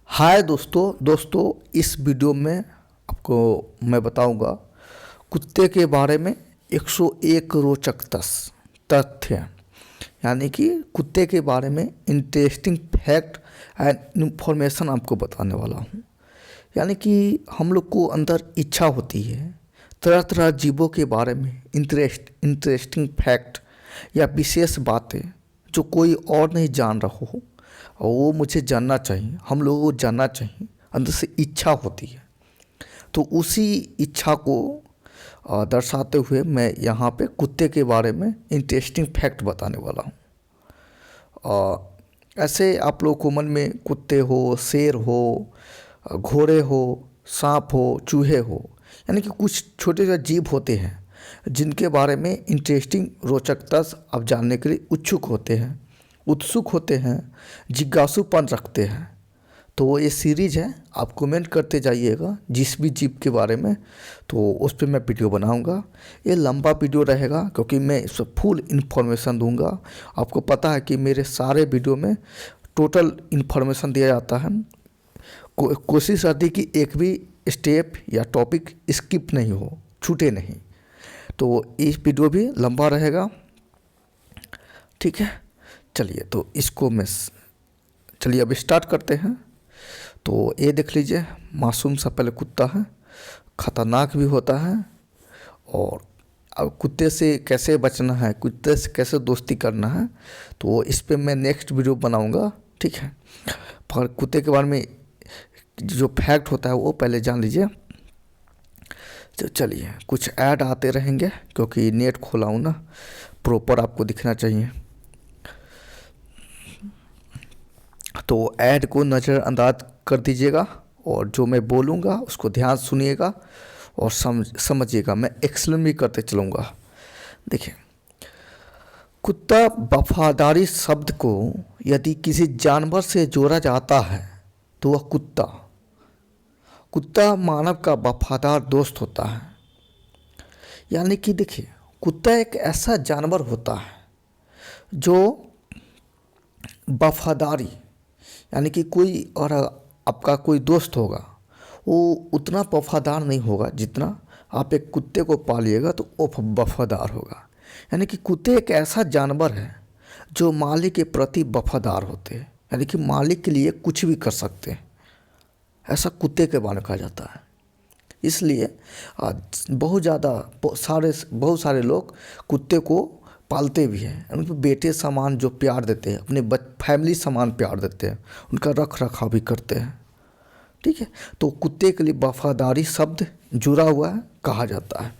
हाय दोस्तों इस वीडियो में आपको मैं बताऊंगा कुत्ते के बारे में 101 रोचक तथ्य। यानी कि कुत्ते के बारे में इंटरेस्टिंग फैक्ट एंड इंफॉर्मेशन आपको बताने वाला हूँ। यानी कि हम लोग को अंदर इच्छा होती है तरह तरह जीवों के बारे में इंटरेस्टिंग फैक्ट या विशेष बातें जो कोई और नहीं जान रहा हो और वो मुझे जानना चाहिए, हम लोगों को जानना चाहिए, अंदर से इच्छा होती है। तो उसी इच्छा को दर्शाते हुए मैं यहाँ पे कुत्ते के बारे में इंटरेस्टिंग फैक्ट बताने वाला हूँ। ऐसे आप लोगों को मन में कुत्ते हो, शेर हो, घोड़े हो, सांप हो, चूहे हो, यानी कि कुछ छोटे छोटे जीव होते हैं जिनके बारे में इंटरेस्टिंग रोचकता आप जानने के लिए उत्सुक होते हैं, जिज्ञासूपन रखते हैं। तो ये सीरीज़ है, आप कमेंट करते जाइएगा जिस भी जीव के बारे में, तो उस पर मैं वीडियो बनाऊंगा। ये लंबा वीडियो रहेगा क्योंकि मैं इस पर फुल इन्फॉर्मेशन दूंगा। आपको पता है कि मेरे सारे वीडियो में टोटल इन्फॉर्मेशन दिया जाता है। कोशिश रहती कि एक भी स्टेप या टॉपिक स्किप नहीं हो, छूटे नहीं। तो इस वीडियो भी लंबा रहेगा, ठीक है। चलिए तो इसको चलिए अब स्टार्ट करते हैं। तो ये देख लीजिए, मासूम सा पहले कुत्ता है, ख़तरनाक भी होता है। और अब कुत्ते से कैसे बचना है, कुत्ते से कैसे दोस्ती करना है, तो इस पे मैं नेक्स्ट वीडियो बनाऊंगा, ठीक है। पर कुत्ते के बारे में जो फैक्ट होता है वो पहले जान लीजिए। तो चलिए, कुछ ऐड आते रहेंगे क्योंकि नेट खोला हूँ ना, प्रॉपर आपको दिखना चाहिए। तो ऐड को नज़रअंदाज कर दीजिएगा और जो मैं बोलूँगा उसको ध्यान सुनिएगा और समझिएगा। मैं एक्सप्लेन भी करते चलूँगा। देखिए, कुत्ता वफादारी शब्द को यदि किसी जानवर से जोड़ा जाता है तो वह कुत्ता मानव का वफादार दोस्त होता है। यानी कि देखिए, कुत्ता एक ऐसा जानवर होता है जो वफादारी, यानी कि कोई और आपका कोई दोस्त होगा वो उतना वफादार नहीं होगा जितना आप एक कुत्ते को पालिएगा तो वो वफादार होगा। यानी कि कुत्ते एक ऐसा जानवर है जो मालिक के प्रति वफादार होते हैं, यानी कि मालिक के लिए कुछ भी कर सकते हैं, ऐसा कुत्ते के बारे में कहा जाता है। इसलिए बहुत सारे लोग कुत्ते को पालते भी हैं, उनको बेटे समान जो प्यार देते हैं, अपने फैमिली समान प्यार देते हैं, उनका रख रखाव भी करते हैं, ठीक है। तो कुत्ते के लिए वफादारी शब्द जुड़ा हुआ है, कहा जाता है।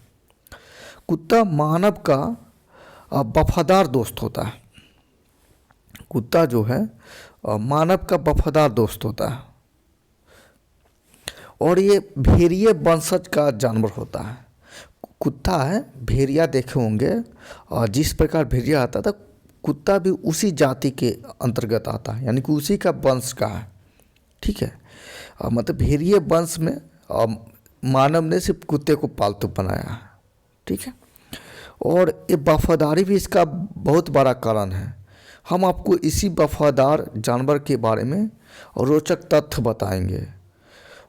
कुत्ता मानव का वफादार दोस्त होता है। कुत्ता जो है मानव का वफादार दोस्त होता है और ये भेड़िए वंशज का जानवर होता है। कुत्ता है, भेड़िया देखे होंगे, और जिस प्रकार भेड़िया आता था कुत्ता भी उसी जाति के अंतर्गत आता है, यानी कि उसी का वंश का है, ठीक है। मतलब भेड़िए वंश में मानव ने सिर्फ कुत्ते को पालतू बनाया है, ठीक है। और ये वफादारी भी इसका बहुत बड़ा कारण है। हम आपको इसी वफादार जानवर के बारे में रोचक तथ्य बताएंगे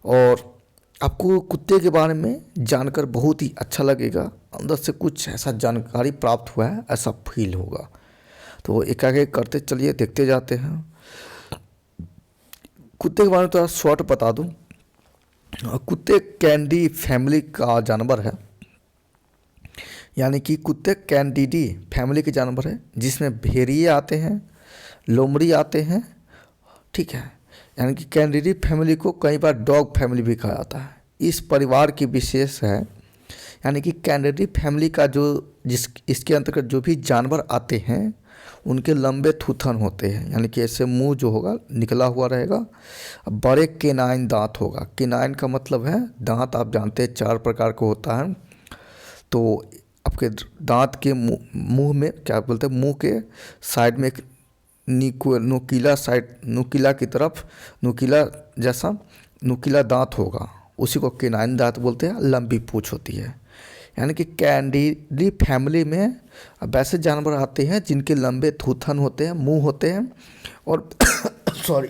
और आपको कुत्ते के बारे में जानकर बहुत ही अच्छा लगेगा, अंदर से कुछ ऐसा जानकारी प्राप्त हुआ है ऐसा फील होगा। तो एक एक करते चलिए, देखते जाते हैं। कुत्ते के बारे में थोड़ा शॉर्ट बता दूं। कुत्ते कैंडी फैमिली का जानवर है, यानी कि कुत्ते कैंडिडी फैमिली के जानवर है, जिसमें भेड़िए आते हैं, लोमड़ी आते हैं, ठीक है। यानी कि कैंडिडी फैमिली को कई बार डॉग फैमिली भी कहा जाता है। इस परिवार की विशेष है, यानी कि कैंडिडी फैमिली का इसके अंतर्गत जो भी जानवर आते हैं उनके लंबे थूथन होते हैं, यानी कि ऐसे मुंह जो होगा निकला हुआ रहेगा, बड़े केनाइन दांत होगा। केनाइन का मतलब है दांत, आप जानते हैं 4 प्रकार का होता है। तो आपके दांत के मुंह में क्या बोलते हैं, मुंह के साइड में एक नुकीला की तरफ नुकीला जैसा नुकीला दांत होगा, उसी को केनाइन दांत बोलते हैं। लंबी पूंछ होती है। यानी कि कैंडिडी फैमिली में वैसे जानवर आते हैं जिनके लंबे थूथन होते हैं, मुंह होते हैं और सॉरी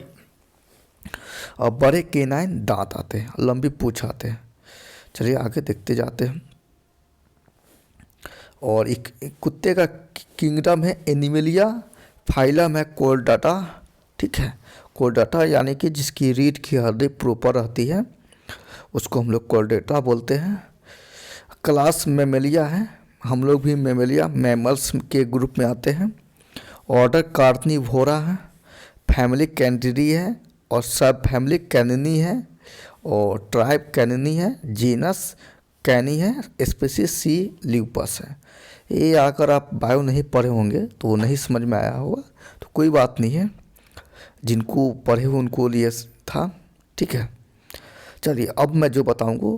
और बड़े केनाइन दांत आते हैं, लंबी पूंछ आते हैं। चलिए आगे देखते जाते हैं। और एक कुत्ते का किंगडम है एनिमलिया, फाइलम है कोर्डाटा। ठीक है, कोर्डाटा यानी कि जिसकी रीढ़ की हड्डी प्रॉपर रहती है उसको हम लोग कोर्डेटा बोलते हैं। क्लास मेमेलिया है, हम लोग भी मेमेलिया मैमल्स के ग्रुप में आते हैं। ऑर्डर कार्निवोरा है। फैमिली कैंटिडी है और सब फैमिली कैनिनी है और ट्राइब कैनिनी है। जीनस कैनी है, स्पीसीज सी ल्यूपस है। ये अगर आप बायो नहीं पढ़े होंगे तो वो नहीं समझ में आया होगा, तो कोई बात नहीं है, जिनको पढ़े हुए उनको लिए था। ठीक है, चलिए अब मैं जो बताऊंगा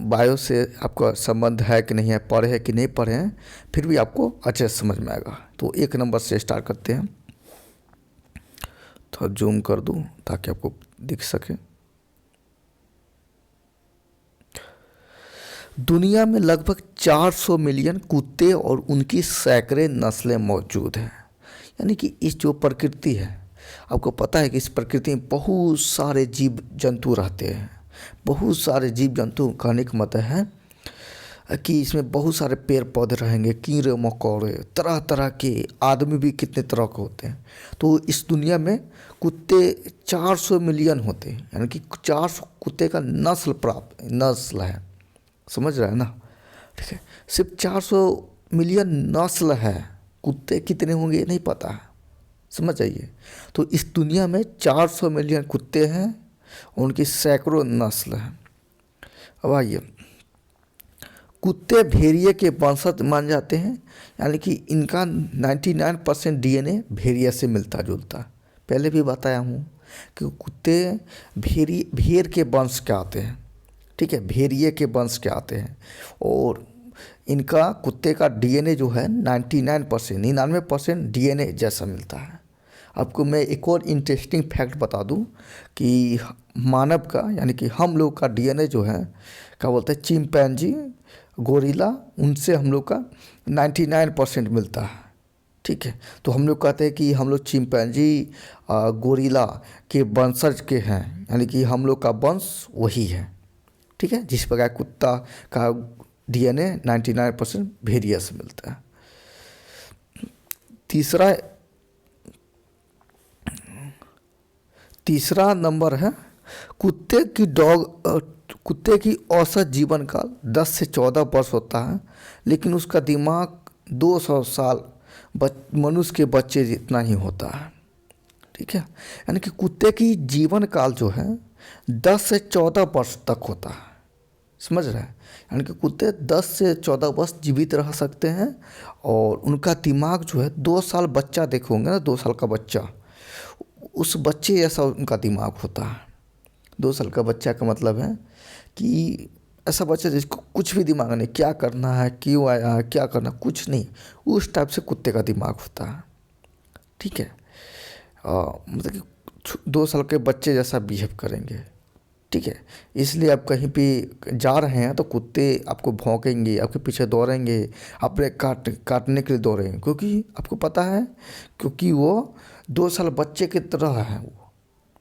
बायो से आपका संबंध है कि नहीं है, पढ़े है कि नहीं पढ़े हैं, फिर भी आपको अच्छे से समझ में आएगा। तो 1 नंबर से स्टार्ट करते हैं। थोड़ा जूम कर दूं ताकि आपको दिख सके। दुनिया में लगभग 400 मिलियन कुत्ते और उनकी सैकड़े नस्लें मौजूद हैं। यानी कि इस जो प्रकृति है, आपको पता है कि इस प्रकृति में बहुत सारे जीव जंतु रहते हैं। बहुत सारे जीव जंतु कहने का मतलब है कि इसमें बहुत सारे पेड़ पौधे रहेंगे, कीड़े मकोड़े, तरह तरह के, आदमी भी कितने तरह के होते हैं। तो इस दुनिया में कुत्ते 400 मिलियन होते हैं, यानी कि 400 कुत्ते का नस्ल है। समझ रहा है ना? ठीक है, सिर्फ 400 मिलियन नस्ल है, कुत्ते कितने होंगे नहीं पता है, समझ जाइए। तो इस दुनिया में 400 मिलियन कुत्ते हैं, उनकी सैकड़ों नस्ल हैं। अब आइए, कुत्ते भेड़िए के वंशज मान जाते हैं, यानी कि इनका 99% डीएनए भेड़िया से मिलता जुलता है। पहले भी बताया हूँ कि कुत्ते भेड़ के वंश के आते हैं। ठीक है, भेड़िए के वंश के आते हैं और इनका कुत्ते का डीएनए जो है 99% डीएनए जैसा मिलता है। आपको मैं एक और इंटरेस्टिंग फैक्ट बता दूं कि मानव का यानी कि हम लोग का डीएनए जो है क्या बोलते हैं, चिंपैंजी, गोरिल्ला, उनसे हम लोग का 99% मिलता है। ठीक है, तो हम लोग कहते हैं कि हम लोग चिंपैंजी गोरिल्ला के वंशज के हैं, यानी कि हम लोग का वंश वही है। ठीक है, जिस प्रकार कुत्ता का डीएनए 99% भेड़िया से मिलता है। तीसरा नंबर है कुत्ते की औसत जीवन काल 10 से 14 वर्ष होता है, लेकिन उसका दिमाग 200 साल मनुष्य के बच्चे जितना ही होता है। ठीक है, यानी कि कुत्ते की जीवन काल जो है 10 से 14 वर्ष तक होता है। समझ रहे हैं? यानी कि कुत्ते 10 से 14 वर्ष जीवित रह सकते हैं और उनका दिमाग जो है 2 साल, बच्चा देखे होंगे ना, 2 साल का बच्चा, उस बच्चे जैसा उनका दिमाग होता है। 2 साल का बच्चा का मतलब है कि ऐसा बच्चा जिसको कुछ भी दिमाग नहीं, क्या करना है, क्यों आया है, क्या करना, कुछ नहीं, उस टाइप से कुत्ते का दिमाग होता है। ठीक है, मतलब कि 2 साल के बच्चे जैसा बिहेव करेंगे। ठीक है, इसलिए आप कहीं भी जा रहे हैं तो कुत्ते आपको भौंकेंगे, आपके पीछे दौड़ेंगे, अपने काटने के लिए दौड़ेंगे, क्योंकि आपको पता है, क्योंकि वो 2 साल बच्चे की तरह है वो।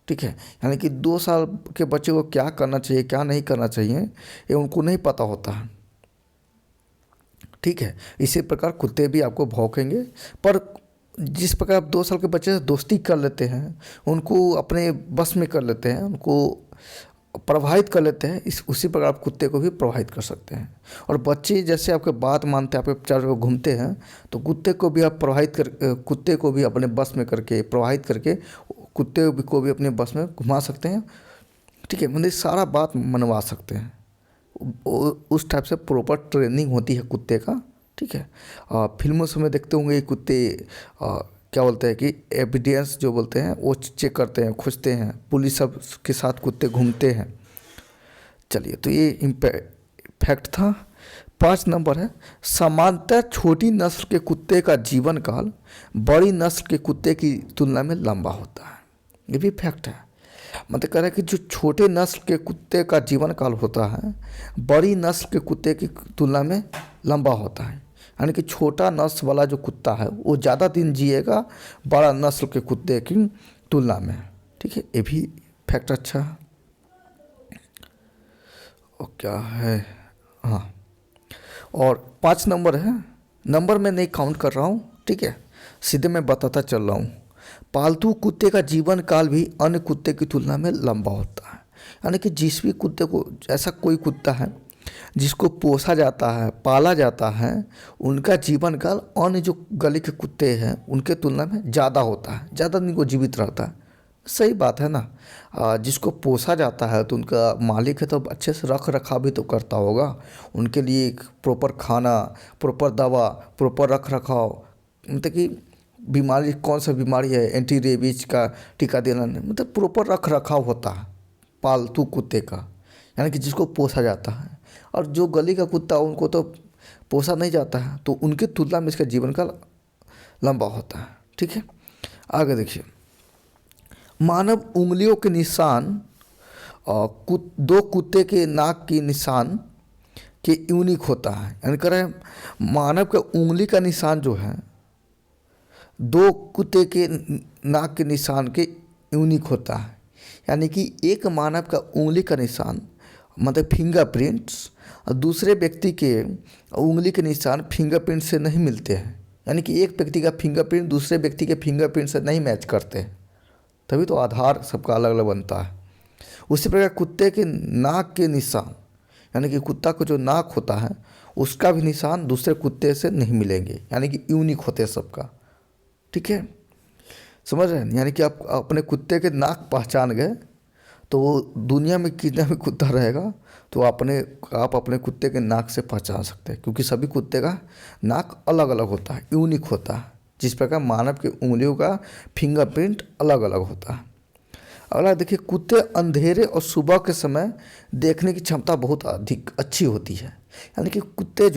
ठीक है, यानी कि 2 साल के बच्चे को क्या करना चाहिए, क्या नहीं करना चाहिए, ये उनको नहीं पता होता है। ठीक है, इसी प्रकार कुत्ते भी आपको भौंकेंगे, पर जिस प्रकार आप 2 साल के बच्चे से दोस्ती कर लेते हैं, उनको अपने बस में कर लेते हैं, उनको प्रभावित कर लेते हैं, उसी प्रकार आप कुत्ते को भी प्रभावित कर सकते हैं। और बच्चे जैसे आपके बात मानते हैं, आपके चारों ओर घूमते हैं, तो कुत्ते को भी आप कुत्ते को भी अपने बस में करके, प्रभावित करके कुत्ते को भी अपने बस में घुमा सकते हैं। ठीक है, मतलब सारा बात मनवा सकते हैं, उस टाइप से प्रॉपर ट्रेनिंग होती है कुत्ते का। ठीक है, फिल्मों से में देखते होंगे कुत्ते क्या बोलते हैं कि एविडेंस जो बोलते हैं वो चेक करते हैं, खोजते हैं, पुलिस सब के साथ कुत्ते घूमते हैं। चलिए, तो ये फैक्ट था। 5 नंबर है, सामान्यतः छोटी नस्ल के कुत्ते का जीवन काल बड़ी नस्ल के कुत्ते की तुलना में लंबा होता है। ये भी फैक्ट है, मतलब कह रहा है कि जो छोटे नस्ल के कुत्ते का जीवन काल होता है बड़ी नस्ल के कुत्ते की तुलना में लंबा होता है। यानी कि छोटा नस्ल वाला जो कुत्ता है वो ज़्यादा दिन जिएगा बड़ा नस्ल के कुत्ते की तुलना में। ठीक है, ये भी फैक्ट अच्छा है। और क्या है, हाँ, और 5 नंबर है, नंबर मैं नहीं काउंट कर रहा हूँ, ठीक है, सीधे मैं बताता चल रहा हूँ। पालतू कुत्ते का जीवन काल भी अन्य कुत्ते की तुलना में लंबा होता है। यानी कि जिस भी कुत्ते को, ऐसा कोई कुत्ता है जिसको पोसा जाता है, पाला जाता है, उनका जीवन काल अन्य जो गली के कुत्ते हैं उनके तुलना में ज़्यादा होता है, ज़्यादा दिन को जीवित रहता है। सही बात है ना। जिसको पोसा जाता है तो उनका मालिक है तो अच्छे से रख रखाव भी तो करता होगा, उनके लिए एक प्रॉपर खाना, प्रॉपर दवा, प्रॉपर रख रखाव, मतलब कि बीमारी, कौन सा बीमारी है, एंटी रेबीज का टीका देना, मतलब प्रॉपर रख रखाव होता है पालतू कुत्ते का, यानी कि जिसको पोसा जाता है। और जो गली का कुत्ता उनको तो पोसा नहीं जाता है, तो उनकी तुलना में इसका जीवन काल लंबा होता है, ठीक है। आगे देखिए, मानव उंगलियों के निशान दो कुत्ते के नाक के निशान के यूनिक होता है। यानी कह रहे हैं मानव का उंगली का निशान जो है दो कुत्ते के नाक के निशान के यूनिक होता है। यानी कि एक मानव का उंगली का निशान मतलब फिंगरप्रिंट्स दूसरे व्यक्ति के उंगली के निशान फिंगरप्रिंट से नहीं मिलते हैं। यानी कि एक व्यक्ति का फिंगरप्रिंट दूसरे व्यक्ति के फिंगरप्रिंट से नहीं मैच करते हैं, तभी तो आधार सबका अलग अलग बनता है। उसी प्रकार कुत्ते के नाक के निशान, यानी कि कुत्ता को जो नाक होता है उसका भी निशान दूसरे कुत्ते से नहीं मिलेंगे, यानी कि यूनिक होते हैं सबका, ठीक है, समझ रहे हैं। यानी कि आप अपने कुत्ते के नाक पहचान गए तो दुनिया में कितना भी कुत्ता रहेगा तो आप अपने कुत्ते के नाक से पहचान सकते हैं, क्योंकि सभी कुत्ते का नाक अलग अलग होता है, यूनिक होता है। जिस प्रकार मानव के उंगलियों का फिंगरप्रिंट अलग अलग होता है। अगला देखिए, कुत्ते अंधेरे और सुबह के समय देखने की क्षमता बहुत अधिक अच्छी होती है। यानी कि कुत्ते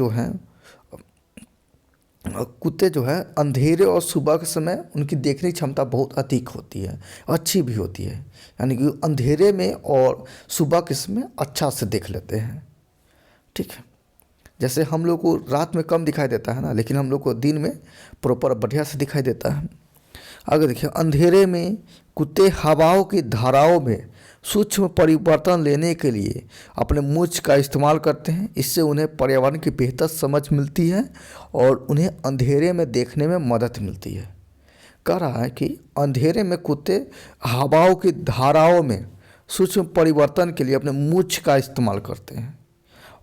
जो है अंधेरे और सुबह के समय उनकी देखने की क्षमता बहुत अधिक होती है, अच्छी भी होती है। यानी कि अंधेरे में और सुबह के समय अच्छा से देख लेते हैं, ठीक है। जैसे हम लोग को रात में कम दिखाई देता है ना, लेकिन हम लोग को दिन में प्रॉपर बढ़िया से दिखाई देता है। आगे देखिए, अंधेरे में कुत्ते हवाओं की धाराओं में सूक्ष्म परिवर्तन लेने के लिए अपने मूंछ का इस्तेमाल करते हैं। इससे उन्हें पर्यावरण की बेहतर समझ मिलती है और उन्हें अंधेरे में देखने में मदद मिलती है। कह रहा है कि अंधेरे में कुत्ते हवाओं की धाराओं में सूक्ष्म परिवर्तन के लिए अपने मूंछ का इस्तेमाल करते हैं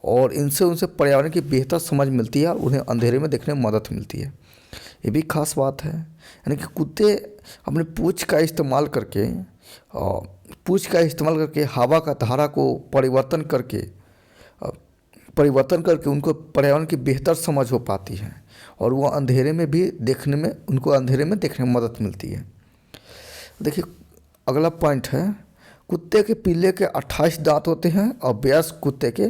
और इनसे उनसे पर्यावरण की बेहतर समझ मिलती है और उन्हें अंधेरे में देखने में मदद मिलती है। ये भी खास बात है। यानी कि कुत्ते अपने पूंछ का इस्तेमाल करके हवा का धारा को परिवर्तन करके उनको पर्यावरण की बेहतर समझ हो पाती है और वो अंधेरे में देखने में मदद मिलती है। देखिए, अगला पॉइंट है, कुत्ते के पिल्ले के 28 दांत होते हैं और वयस्क कुत्ते के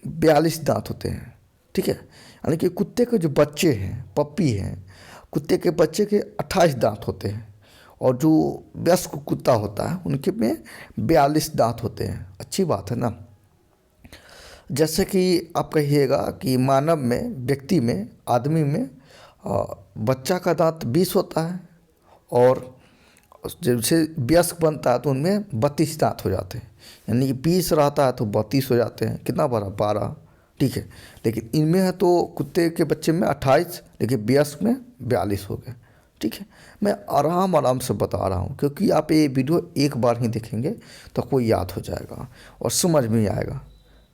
42 दांत होते हैं, ठीक है। यानी कि कुत्ते के जो बच्चे हैं, पप्पी हैं, कुत्ते के बच्चे के 28 दांत होते हैं और जो वयस्क कुत्ता होता है उनके में 42 दांत होते हैं। अच्छी बात है ना। जैसे कि आप कहिएगा कि मानव में, व्यक्ति में, आदमी में बच्चा का दांत 20 होता है और जैसे वयस्क बनता है तो उनमें 32 दांत हो जाते हैं। यानी कि 20 रहता है तो 32 हो जाते हैं, कितना बड़ा, 12, ठीक है। लेकिन इनमें है तो कुत्ते के बच्चे में 28, लेकिन वयस्क में 42 हो गए, ठीक है। मैं आराम से बता रहा हूँ क्योंकि आप ये वीडियो एक बार ही देखेंगे तो आपको याद हो जाएगा और समझ में आएगा,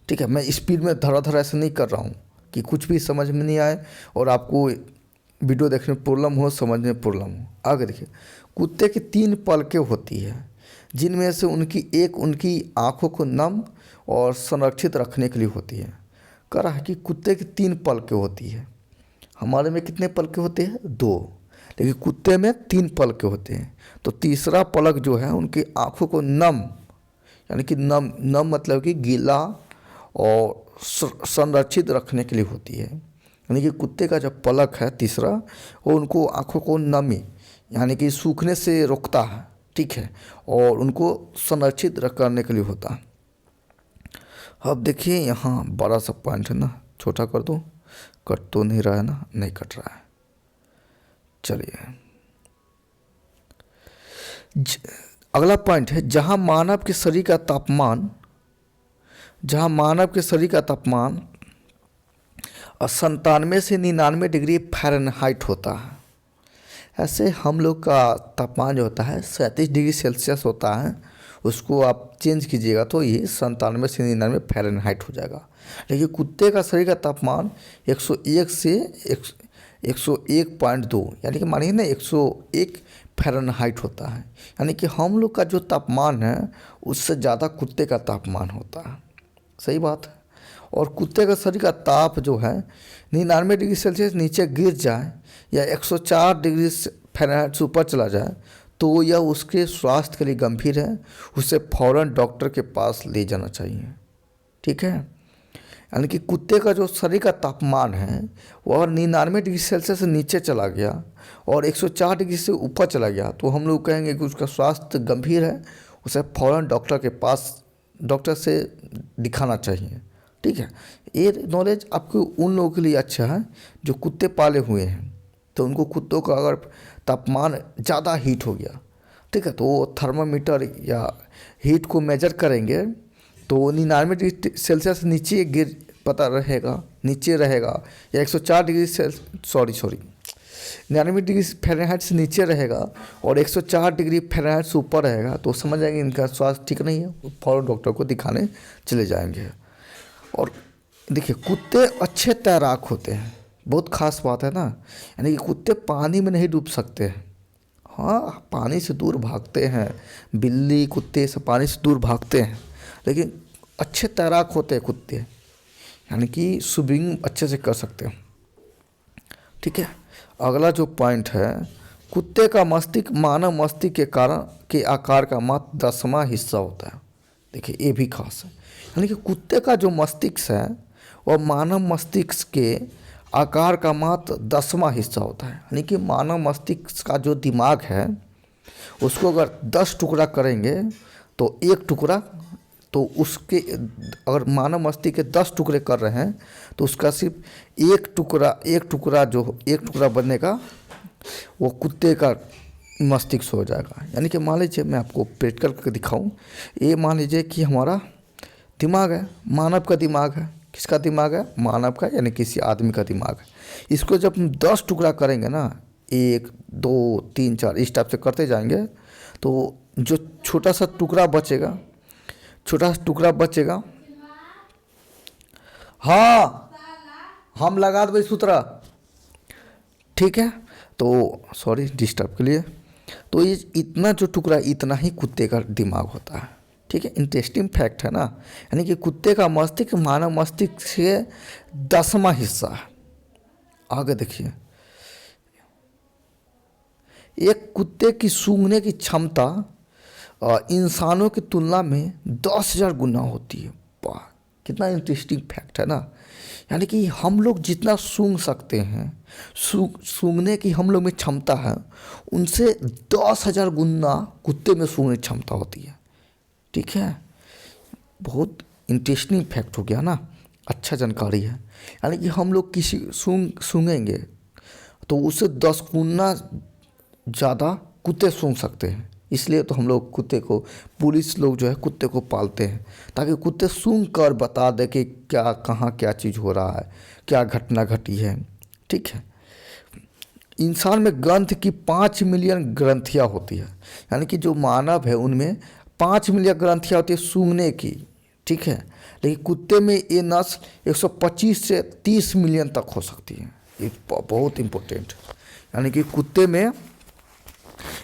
ठीक है। मैं स्पीड में धड़ाधड़ ऐसे नहीं कर रहा हूँ कि कुछ भी समझ में नहीं आए और आपको वीडियो देखने में प्रॉब्लम हो, समझने में प्रॉब्लम हो। आगे देखिए, कुत्ते की 3 पलकें होती है जिनमें से उनकी आँखों को नम और संरक्षित रखने के लिए होती है। कह रहा है कि कुत्ते की 3 पलकें होती है। हमारे में कितने पलकें होते हैं? 2, लेकिन कुत्ते में 3 पलकें होते हैं। तो तीसरा पलक जो है उनकी आँखों को नम, यानी कि नम मतलब कि गीला और संरक्षित रखने के लिए होती है। यानी कि कुत्ते का जो पलक है तीसरा, वो उनको आँखों को नमी यानी कि सूखने से रोकता है, ठीक है, और उनको संरक्षित करने के लिए होता है। अब देखिए, यहाँ बड़ा सा पॉइंट है ना, छोटा कर दो, कट तो नहीं रहा है ना? नहीं कट रहा है, चलिए। अगला पॉइंट है, जहाँ मानव के शरीर का तापमान 97 से 99 डिग्री फ़ारेनहाइट होता है, ऐसे हम लोग का तापमान जो होता है 37 डिग्री सेल्सियस होता है। उसको आप चेंज कीजिएगा तो ये 97 से 99 फ़ारेनहाइट हो जाएगा। लेकिन कुत्ते का शरीर का तापमान 101 से 101.2 यानी कि मानिए ना 101 फ़ारेनहाइट होता है। यानी कि हम लोग का जो तापमान है उससे ज़्यादा कुत्ते का तापमान होता है। सही बात है। और कुत्ते का शरीर का ताप जो है 99 डिग्री सेल्सियस नीचे गिर जाए या 104 डिग्री फ़ारेनहाइट से ऊपर चला जाए तो यह उसके स्वास्थ्य के लिए गंभीर है, उसे फ़ौरन डॉक्टर के पास ले जाना चाहिए। ठीक है। यानी कि कुत्ते का जो शरीर का तापमान है वह 99 डिग्री सेल्सियस से नीचे चला गया और 104 डिग्री से ऊपर चला गया तो हम लोग कहेंगे कि उसका स्वास्थ्य गंभीर है, उसे फ़ौरन डॉक्टर से दिखाना चाहिए। ठीक है। ये नॉलेज आपको उन लोगों के लिए अच्छा है जो कुत्ते पाले हुए हैं। तो उनको कुत्तों का अगर तापमान ज़्यादा हीट हो गया, ठीक है, तो वो थर्मामीटर या हीट को मेजर करेंगे तो 99 डिग्री सेल्सियस नीचे नीचे रहेगा या 104 डिग्री 99 डिग्री फ़ारेनहाइट से नीचे रहेगा और 104 डिग्री फ़ारेनहाइट से ऊपर रहेगा तो समझ जाएंगे इनका स्वास्थ्य ठीक नहीं है, फौरन डॉक्टर को दिखाने चले जाएंगे। और देखिए कुत्ते अच्छे तैराक होते हैं, बहुत ख़ास बात है ना। यानी कि कुत्ते पानी में नहीं डूब सकते हैं। हाँ, पानी से दूर भागते हैं, बिल्ली कुत्ते सब पानी से दूर भागते हैं, लेकिन अच्छे तैराक होते हैं कुत्ते, यानी कि स्विमिंग अच्छे से कर सकते हैं। ठीक है। अगला जो पॉइंट है, कुत्ते का मस्तिष्क मानव मस्तिष्क के आकार का मात्र 10वां हिस्सा होता है। देखिए ये भी खास है। यानी कि कुत्ते का जो मस्तिष्क है वह मानव मस्तिष्क के आकार का मात्र 10वां हिस्सा होता है। यानी कि मानव मस्तिष्क का जो दिमाग है उसको अगर 10 टुकड़ा करेंगे तो एक टुकड़ा, तो उसके अगर मानव मस्तिष्क के 10 टुकड़े कर रहे हैं तो उसका सिर्फ एक टुकड़ा बनने का वो कुत्ते का मस्तिष्क हो जाएगा। यानी कि मान लीजिए मैं आपको प्रैक्टिकल करके दिखाऊं, ये मान लीजिए कि हमारा दिमाग है, मानव का दिमाग है। किसका दिमाग है? मानव का, यानी किसी आदमी का दिमाग है। इसको जब हम 10 टुकड़ा करेंगे ना, 1 2 3 4 इस टाइप से करते जाएंगे तो जो छोटा सा टुकड़ा बचेगा, हाँ हम लगा देंगे सूत्रा। ठीक है। तो सॉरी डिस्टर्ब के लिए। तो ये इतना जो टुकड़ा, इतना ही कुत्ते का दिमाग होता है। ठीक है। इंटरेस्टिंग फैक्ट है ना। यानी कि कुत्ते का मस्तिष्क मानव मस्तिष्क से 10वां हिस्सा है। आगे देखिए, एक कुत्ते की सूंघने की क्षमता इंसानों की तुलना में 10,000 गुना होती है। वाह, कितना इंटरेस्टिंग फैक्ट है ना। यानी कि हम लोग जितना सूंघ सकते हैं, सूंघने की हम लोग में क्षमता है, उनसे 10,000 गुना कुत्ते में सूंघने की क्षमता होती है। ठीक है। बहुत इंटरेस्टिंग फैक्ट हो गया ना, अच्छा जानकारी है। यानी कि हम लोग किसी सूंघेंगे तो उससे 10 गुना ज़्यादा कुत्ते सूंघ सकते हैं। इसलिए तो हम लोग कुत्ते को, पुलिस लोग जो है कुत्ते को पालते हैं ताकि कुत्ते सूंघ कर बता दे कि क्या कहाँ क्या चीज़ हो रहा है, क्या घटना घटी है। ठीक है। इंसान में गंध की 5 मिलियन ग्रंथियाँ होती है। यानी कि जो मानव है उनमें 5 मिलियन ग्रंथियाँ होती है सूंघने की। ठीक है। लेकिन कुत्ते में ये नस्ल 125 से 30 मिलियन तक हो सकती है। ये बहुत इम्पोर्टेंट। यानी कि कुत्ते में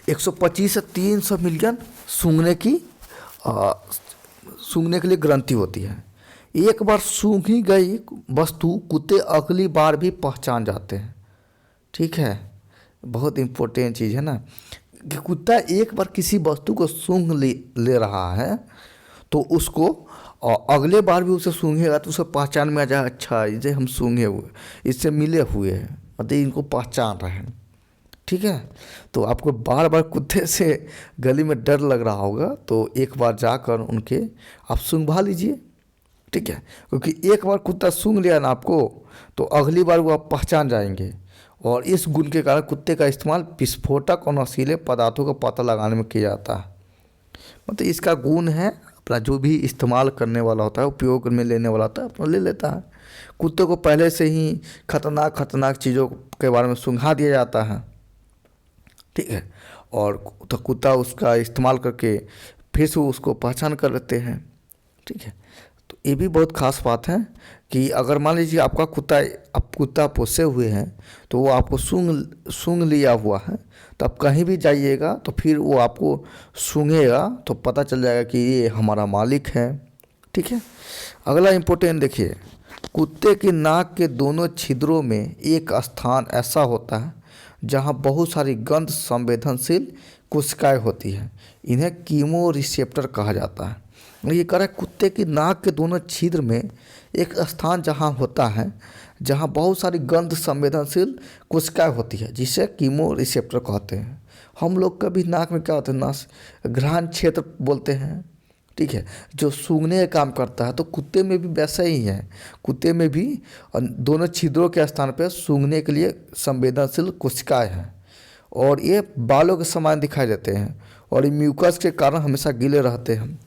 125 से 300 मिलियन सूंघने के लिए ग्रंथि होती है। एक बार सूंघी गई वस्तु कुत्ते अगली बार भी पहचान जाते हैं। ठीक है। बहुत इम्पोर्टेंट चीज़ है ना कि कुत्ता एक बार किसी वस्तु को सूंघ ले रहा है तो उसको अगले बार भी उसे सूंघेगा तो उसे पहचान में आ जाए, अच्छा इसे हम सूंघे हुए, इससे मिले हुए हैं, मतलब इनको पहचान रहे हैं। ठीक है। तो आपको बार बार कुत्ते से गली में डर लग रहा होगा तो एक बार जाकर उनके आप सूंघवा लीजिए। ठीक है। क्योंकि एक बार कुत्ता सूंघ लिया ना आपको तो अगली बार वो आप पहचान जाएंगे। और इस गुण के कारण कुत्ते का इस्तेमाल विस्फोटक और नशीले पदार्थों का पता लगाने में किया जाता है। मतलब इसका गुण है, अपना जो भी इस्तेमाल करने वाला होता है, उपयोग में लेने वाला होता है, अपना ले लेता है। कुत्ते को पहले से ही खतरनाक खतरनाक चीज़ों के बारे में सुंघा दिया जाता है, ठीक है, और तो कुत्ता उसका इस्तेमाल करके फिर से उसको पहचान कर लेते हैं, ठीक है। तो ये भी बहुत ख़ास बात है कि अगर मान लीजिए आपका कुत्ता, आप कुत्ता पोसे हुए हैं, तो वो आपको सूंघ लिया हुआ है, तो आप कहीं भी जाइएगा तो फिर वो आपको सूंघेगा, तो पता चल जाएगा कि ये हमारा मालिक है, ठीक है। अगला इम्पोर्टेंट देखिए, कुत्ते की नाक के दोनों छिद्रों में एक स्थान ऐसा होता है जहाँ बहुत सारी गंध संवेदनशील कोशिकाएं होती हैं। इन्हें कीमो रिसेप्टर कहा जाता है। ये कह रहा है कुत्ते की नाक के दोनों छिद्र में एक स्थान जहाँ होता है जहाँ बहुत सारी गंध संवेदनशील कोशिकाएं होती है, जिसे कीमो रिसेप्टर कहते हैं। हम लोग कभी नाक में क्या होता है, नास घ्राण क्षेत्र बोलते हैं, ठीक है, जो सूंघने का काम करता है। तो कुत्ते में भी वैसा ही है, कुत्ते में भी दोनों छिद्रों के स्थान पर सूंघने के लिए संवेदनशील कोशिकाएं हैं, और ये बालों के समान दिखाई देते हैं, और म्यूकस के कारण हमेशा गीले रहते हैं,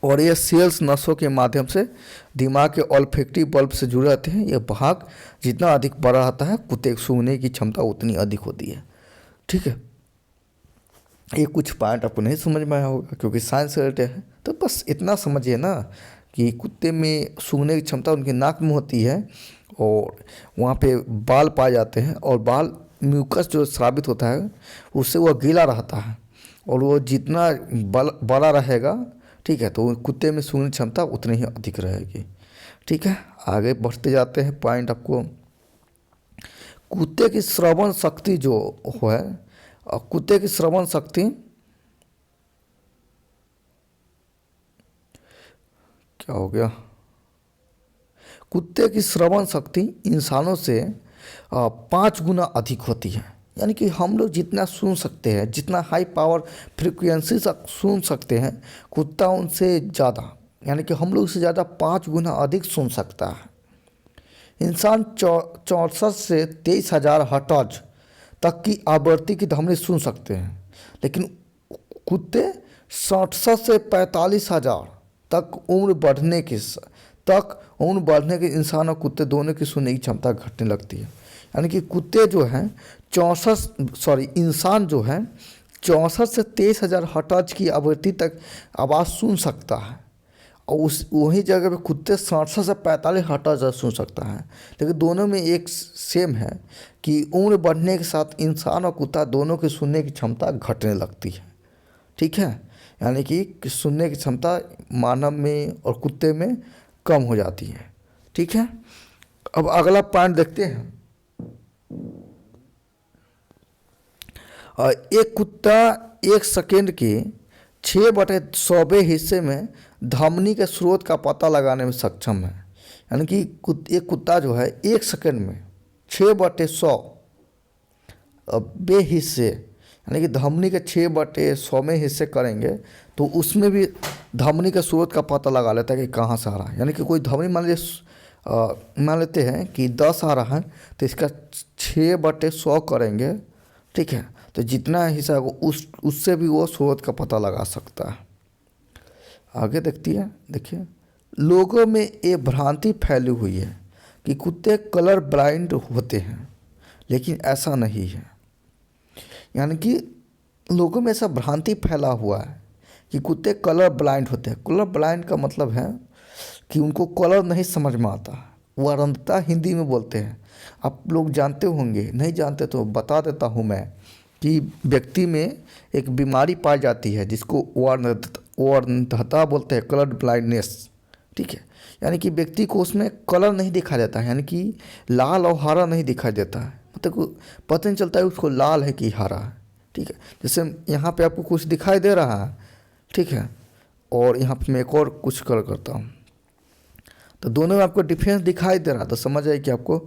और ये सेल्स नसों के माध्यम से दिमाग के ऑल्फैक्टिव बल्ब से जुड़े रहते हैं। यह भाग जितना अधिक बड़ा रहता है, कुत्ते को सूंघने की क्षमता उतनी अधिक होती है, ठीक है। ये कुछ पॉइंट आपको नहीं समझ में आया होगा क्योंकि साइंस से रिलेटेड है, तो बस इतना समझिए ना कि कुत्ते में सूंघने की क्षमता उनकी नाक में होती है, और वहाँ पे बाल पाए जाते हैं, और बाल म्यूकस जो स्रावित होता है उससे वह गीला रहता है, और वो जितना बड़ा रहेगा, ठीक है, तो कुत्ते में सूंघने की क्षमता उतनी ही अधिक रहेगी, ठीक है। आगे बढ़ते जाते हैं पॉइंट आपको, कुत्ते की श्रवण शक्ति जो है, कुत्ते की श्रवण शक्ति क्या हो गया, कुत्ते की श्रवण शक्ति इंसानों से 5 गुना अधिक होती है। यानी कि हम लोग जितना सुन सकते हैं, जितना हाई पावर फ्रिक्वेंसी तक सुन सकते हैं, कुत्ता उनसे ज़्यादा, यानी कि हम लोग से ज़्यादा 5 गुना अधिक सुन सकता है। इंसान 64 से 23,000 हर्ट्ज तक की आवृत्ति की ध्वनि सुन सकते हैं, लेकिन कुत्ते 67 से 45,000 तक उम्र बढ़ने के इंसान और कुत्ते दोनों की सुनने की क्षमता घटने लगती है। यानी कि कुत्ते जो हैं इंसान जो है 64 से 23,000 हर्ट्ज की आवृत्ति तक आवाज़ सुन सकता है, और उस वही जगह पे कुत्ते 67 से 45 हर्ट्ज सुन सकता है। लेकिन दोनों में एक सेम है कि उम्र बढ़ने के साथ इंसान और कुत्ता दोनों की सुनने की क्षमता घटने लगती है, ठीक है। यानी कि सुनने की क्षमता मानव में और कुत्ते में कम हो जाती है, ठीक है। अब अगला पॉइंट देखते हैं, एक कुत्ता 1 सेकेंड के 6/100वें हिस्से में धमनी के स्रोत का पता लगाने में सक्षम है। यानी कि एक कुत्ता जो है 1 सेकेंड में 6/100वें हिस्से, यानी कि धमनी के 6/100वें हिस्से करेंगे तो उसमें भी धमनी के स्रोत का पता लगा लेता है कि कहाँ से आ रहा है। यानी कि कोई धमनी मान लेते हैं कि 10 आ रहा है, तो इसका 6/100 करेंगे, ठीक है, तो जितना हिस्सा उससे भी वो स्रोत का पता लगा सकता है। आगे देखिए, लोगों में ये भ्रांति फैली हुई है कि कुत्ते कलर ब्लाइंड होते हैं, लेकिन ऐसा नहीं है। यानी कि लोगों में ऐसा भ्रांति फैला हुआ है कि कुत्ते कलर ब्लाइंड होते हैं। कलर ब्लाइंड का मतलब है कि उनको कलर नहीं समझ में आता, वो अरंधता हिंदी में बोलते हैं। आप लोग जानते होंगे, नहीं जानते तो बता देता हूँ मैं कि व्यक्ति में एक बीमारी पाई जाती है जिसको अरंधता बोलते हैं, कलर ब्लाइंडनेस, ठीक है। यानी कि व्यक्ति को उसमें कलर नहीं दिखाई देता है, यानी कि लाल और हरा नहीं दिखाई देता है, मतलब पता नहीं चलता है उसको लाल है कि हरा है, ठीक है। जैसे यहाँ पे आपको कुछ दिखाई दे रहा है, ठीक है, और यहाँ पे मैं एक और कुछ कलर करता हूँ, तो दोनों में आपको डिफरेंस दिखाई दे रहा है, तो समझ आए कि आपको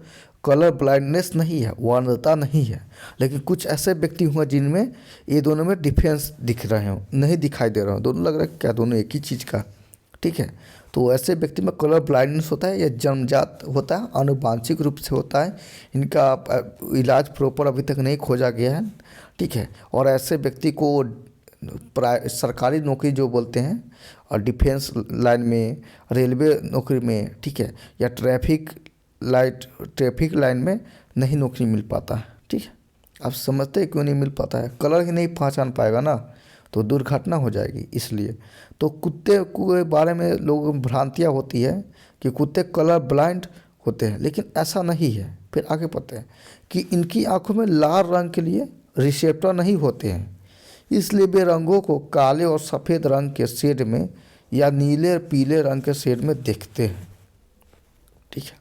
कलर ब्लाइंडनेस नहीं है, वो अंधता नहीं है। लेकिन कुछ ऐसे व्यक्ति हुए जिनमें ये दोनों में डिफरेंस दिख रहे हो, नहीं दिखाई दे रहा हो, दोनों लग रहा है क्या दोनों एक ही चीज़ का, ठीक है। तो ऐसे व्यक्ति में कलर ब्लाइंडनेस होता है, या जन्मजात होता है, आनुवांशिक रूप से होता है, इनका इलाज प्रॉपर अभी तक नहीं खोजा गया है, ठीक है। और ऐसे व्यक्ति को सरकारी नौकरी जो बोलते हैं, और डिफेंस लाइन में, रेलवे नौकरी में, ठीक है, या ट्रैफिक लाइन में नहीं नौकरी मिल पाता है। ठीक है, आप समझते हैं क्यों नहीं मिल पाता है? कलर ही नहीं पहचान पाएगा ना, तो दुर्घटना हो जाएगी। इसलिए तो कुत्ते के बारे में लोगों को भ्रांतियाँ होती है कि कुत्ते कलर ब्लाइंड होते हैं, लेकिन ऐसा नहीं है। फिर आगे पढ़ते हैं कि इनकी आंखों में लाल रंग के लिए रिसेप्टर नहीं होते हैं, इसलिए वे रंगों को काले और सफ़ेद रंग के शेड में या नीले पीले रंग के शेड में देखते हैं। ठीक है,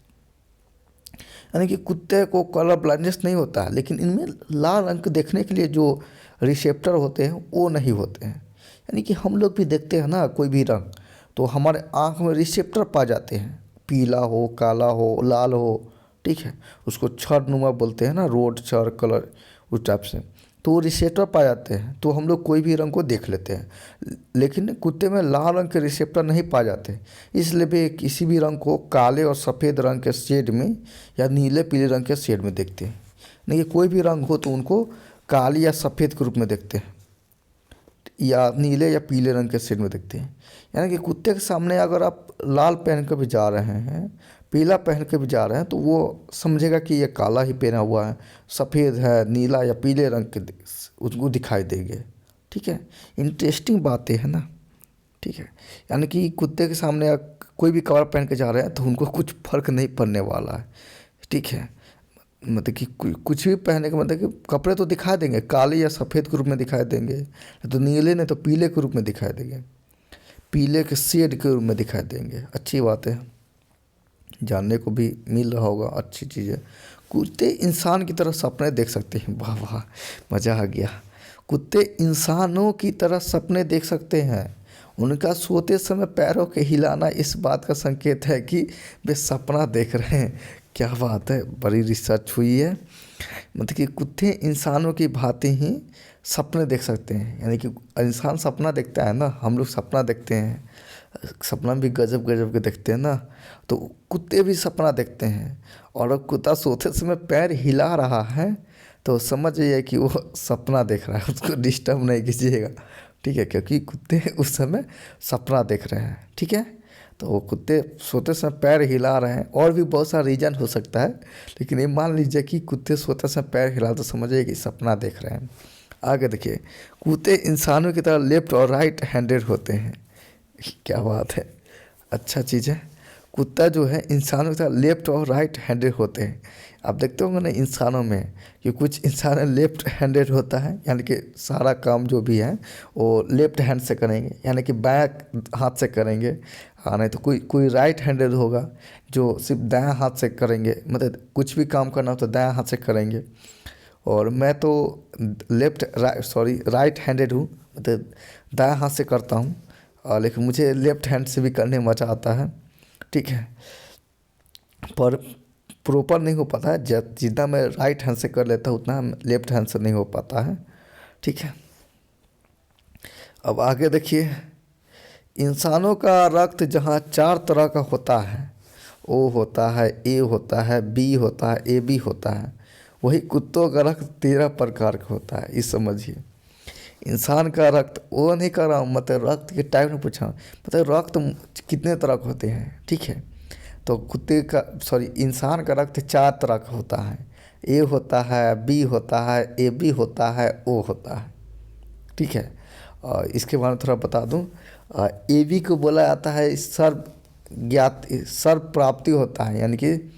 यानी कि कुत्ते को कलर ब्लाइंडनेस नहीं होता है, लेकिन इनमें लाल रंग को देखने के लिए जो रिसेप्टर होते हैं वो नहीं होते हैं। यानी कि हम लोग भी देखते हैं ना कोई भी रंग, तो हमारे आँख में रिसेप्टर पा जाते हैं, पीला हो, काला हो, लाल हो। ठीक है, उसको छड़नुमा बोलते हैं ना, रोड छड़ कलर, उस टाइप से, तो रिसेप्टर पा जाते हैं, तो हम लोग कोई भी रंग को देख लेते हैं। लेकिन कुत्ते में लाल रंग के रिसेप्टर नहीं पा जाते, इसलिए वे किसी भी रंग को काले और सफ़ेद रंग के शेड में या नीले पीले रंग के शेड में देखते हैं। नहीं, कोई भी रंग हो तो उनको काले या सफ़ेद के रूप में देखते हैं, या नीले या पीले रंग के शेड में देखते हैं। यानी कि कुत्ते के सामने अगर आप लाल पहन कर भी जा रहे हैं, पीला पहन के भी जा रहे हैं, तो वो समझेगा कि ये काला ही पहना हुआ है, सफ़ेद है, नीला या पीले रंग के उसको दिखाई देंगे। ठीक है, इंटरेस्टिंग बातें हैं ना। ठीक है, यानी कि कुत्ते के सामने कोई भी कपड़ा पहन के जा रहे हैं तो उनको कुछ फ़र्क नहीं पड़ने वाला है। ठीक है, मतलब कि कुछ भी पहने का मतलब कि कपड़े तो दिखा देंगे, काले या सफ़ेद के रूप में दिखाई देंगे, तो नीले नहीं तो पीले के रूप में दिखाई देंगे, पीले के शेड के रूप में दिखाई देंगे। अच्छी बात है, जानने को भी मिल रहा होगा, अच्छी चीज़ है। कुत्ते इंसान की तरह सपने देख सकते हैं। वाह वाह, मज़ा आ गया। कुत्ते इंसानों की तरह सपने देख सकते हैं। उनका सोते समय पैरों के हिलाना इस बात का संकेत है कि वे सपना देख रहे हैं। क्या बात है, बड़ी रिसर्च हुई है। मतलब कि कुत्ते इंसानों की भांति ही सपने देख सकते हैं। यानी कि इंसान सपना देखता है ना, हम लोग सपना देखते हैं, सपना भी गजब गजब के देखते हैं ना, तो कुत्ते भी सपना देखते हैं। और अब कुत्ता सोते समय पैर हिला रहा है तो समझ जाइए कि वो सपना देख रहा है, उसको डिस्टर्ब नहीं कीजिएगा। ठीक है, क्योंकि कुत्ते उस समय सपना देख रहे हैं। ठीक है, तो वो कुत्ते सोते समय पैर हिला रहे हैं, और भी बहुत सारा रीज़न हो सकता है, लेकिन ये मान लीजिए कि कुत्ते सोते समय पैर हिला तो समझिए कि सपना देख रहे हैं। आगे देखिए, कुत्ते इंसानों की तरह लेफ्ट और राइट हैंडेड होते हैं। क्या बात है, अच्छा चीज़ है। कुत्ता जो है इंसानों की तरह लेफ्ट और राइट हैंडेड होते हैं। आप देखते होंगे ना इंसानों में कि कुछ इंसान लेफ्ट हैंडेड होता है, यानी कि सारा काम जो भी है वो लेफ्ट हैंड से करेंगे, यानी कि बाएं हाथ से करेंगे। हाँ, नहीं तो कोई राइट हैंडेड होगा जो सिर्फ दायां हाथ से करेंगे, मतलब कुछ भी काम करना हो तो दायां हाथ से करेंगे। और मैं तो राइट हैंडेड हूँ, मतलब दायां हाथ से करता हूँ, लेकिन मुझे लेफ्ट हैंड से भी करने में मज़ा आता है। ठीक है, पर प्रॉपर नहीं हो पाता है, जितना मैं राइट हैंड से कर लेता हूँ उतना लेफ्ट हैंड से नहीं हो पाता है। ठीक है, अब आगे देखिए, इंसानों का रक्त जहाँ 4 तरह का होता है, ओ होता है, ए होता है, बी होता है, ए बी होता है, वही कुत्तों का रक्त 13 प्रकार का होता है। इस समझिए, इंसान का रक्त, वो नहीं कर रहा हूँ, मतलब रक्त के टाइप में पूछा, मतलब रक्त कितने तरह के होते हैं। ठीक है, तो इंसान का रक्त 4 तरह का होता है। ए होता है, बी होता है, ए बी होता है, ओ होता है। ठीक है, और इसके बारे में थोड़ा बता दूं, ए बी को बोला जाता है सर्व प्राप्ति होता है, यानी कि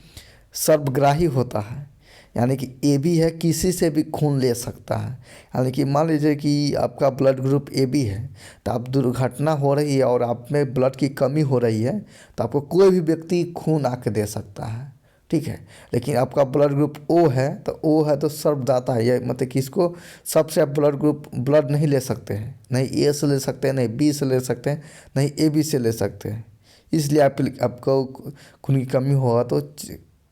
सर्वग्राही होता है। यानी कि ए बी है, किसी से भी खून ले सकता है। यानी कि मान लीजिए कि आपका ब्लड ग्रुप ए बी है, तो आप दुर्घटना हो रही है और आप में ब्लड की कमी हो रही है, तो आपको कोई भी व्यक्ति खून आके दे सकता है। ठीक है, लेकिन आपका ब्लड ग्रुप ओ है, तो ओ है तो सर्वदाता है, ये मतलब कि इसको सबसे आप ब्लड नहीं ले सकते हैं, नहीं ए से ले सकते हैं, नहीं बी से ले सकते हैं, नहीं ए बी से ले सकते हैं। इसलिए आपको खून की कमी होगा तो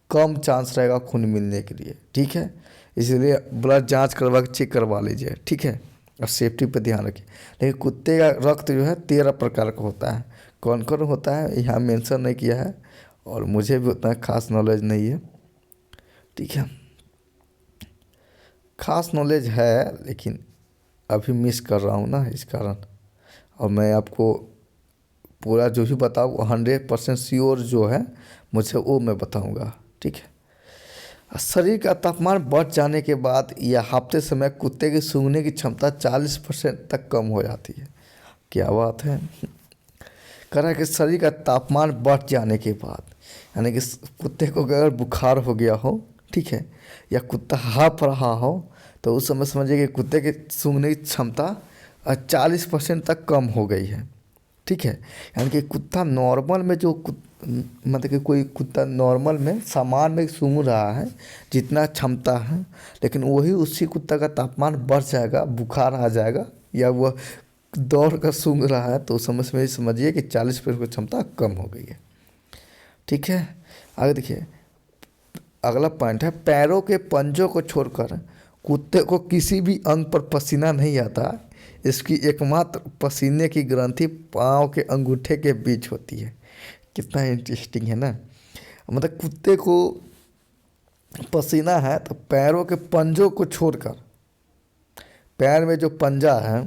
कम चांस रहेगा खून मिलने के लिए। ठीक है, इसलिए ब्लड जांच करवा के चेक करवा लीजिए। ठीक है, और सेफ्टी पे ध्यान रखिए। लेकिन कुत्ते का रक्त जो है 13 प्रकार का होता है। कौन कौन होता है यहाँ मेंशन नहीं किया है, और मुझे भी उतना खास नॉलेज नहीं है। ठीक है, खास नॉलेज है लेकिन अभी मिस कर रहा हूँ ना, इस कारण। और मैं आपको पूरा जो भी बताऊँ 100% श्योर जो है मुझे वो मैं बताऊँगा, ठीक है। शरीर का तापमान बढ़ जाने के बाद या हफ्ते समय कुत्ते की सूंघने की क्षमता 40% तक कम हो जाती है। क्या बात है। कह रहा है कि शरीर का तापमान बढ़ जाने के बाद, यानी कि कुत्ते को अगर बुखार हो गया हो, ठीक है, या कुत्ता हाँफ रहा हो, तो उस समय समझिए कि कुत्ते के सूंघने की क्षमता 40% तक कम हो गई है, ठीक है। यानी कि कुत्ता नॉर्मल में जो मतलब कि कोई कुत्ता नॉर्मल में सामान्य में सूंघ रहा है जितना क्षमता है, लेकिन वही उसी कुत्ता का तापमान बढ़ जाएगा, बुखार आ जाएगा, या वह दौड़ कर सूंघ रहा है, तो उस समय में समझिए कि 40% क्षमता कम हो गई है, ठीक है। आगे देखिए, अगला पॉइंट है, पैरों के पंजों को छोड़कर कुत्ते को किसी भी अंग पर पसीना नहीं आता। इसकी एकमात्र पसीने की ग्रंथि पाँव के अंगूठे के बीच होती है। कितना इंटरेस्टिंग है ना। मतलब कुत्ते को पसीना है तो पैरों के पंजों को छोड़कर, पैर में जो पंजा है,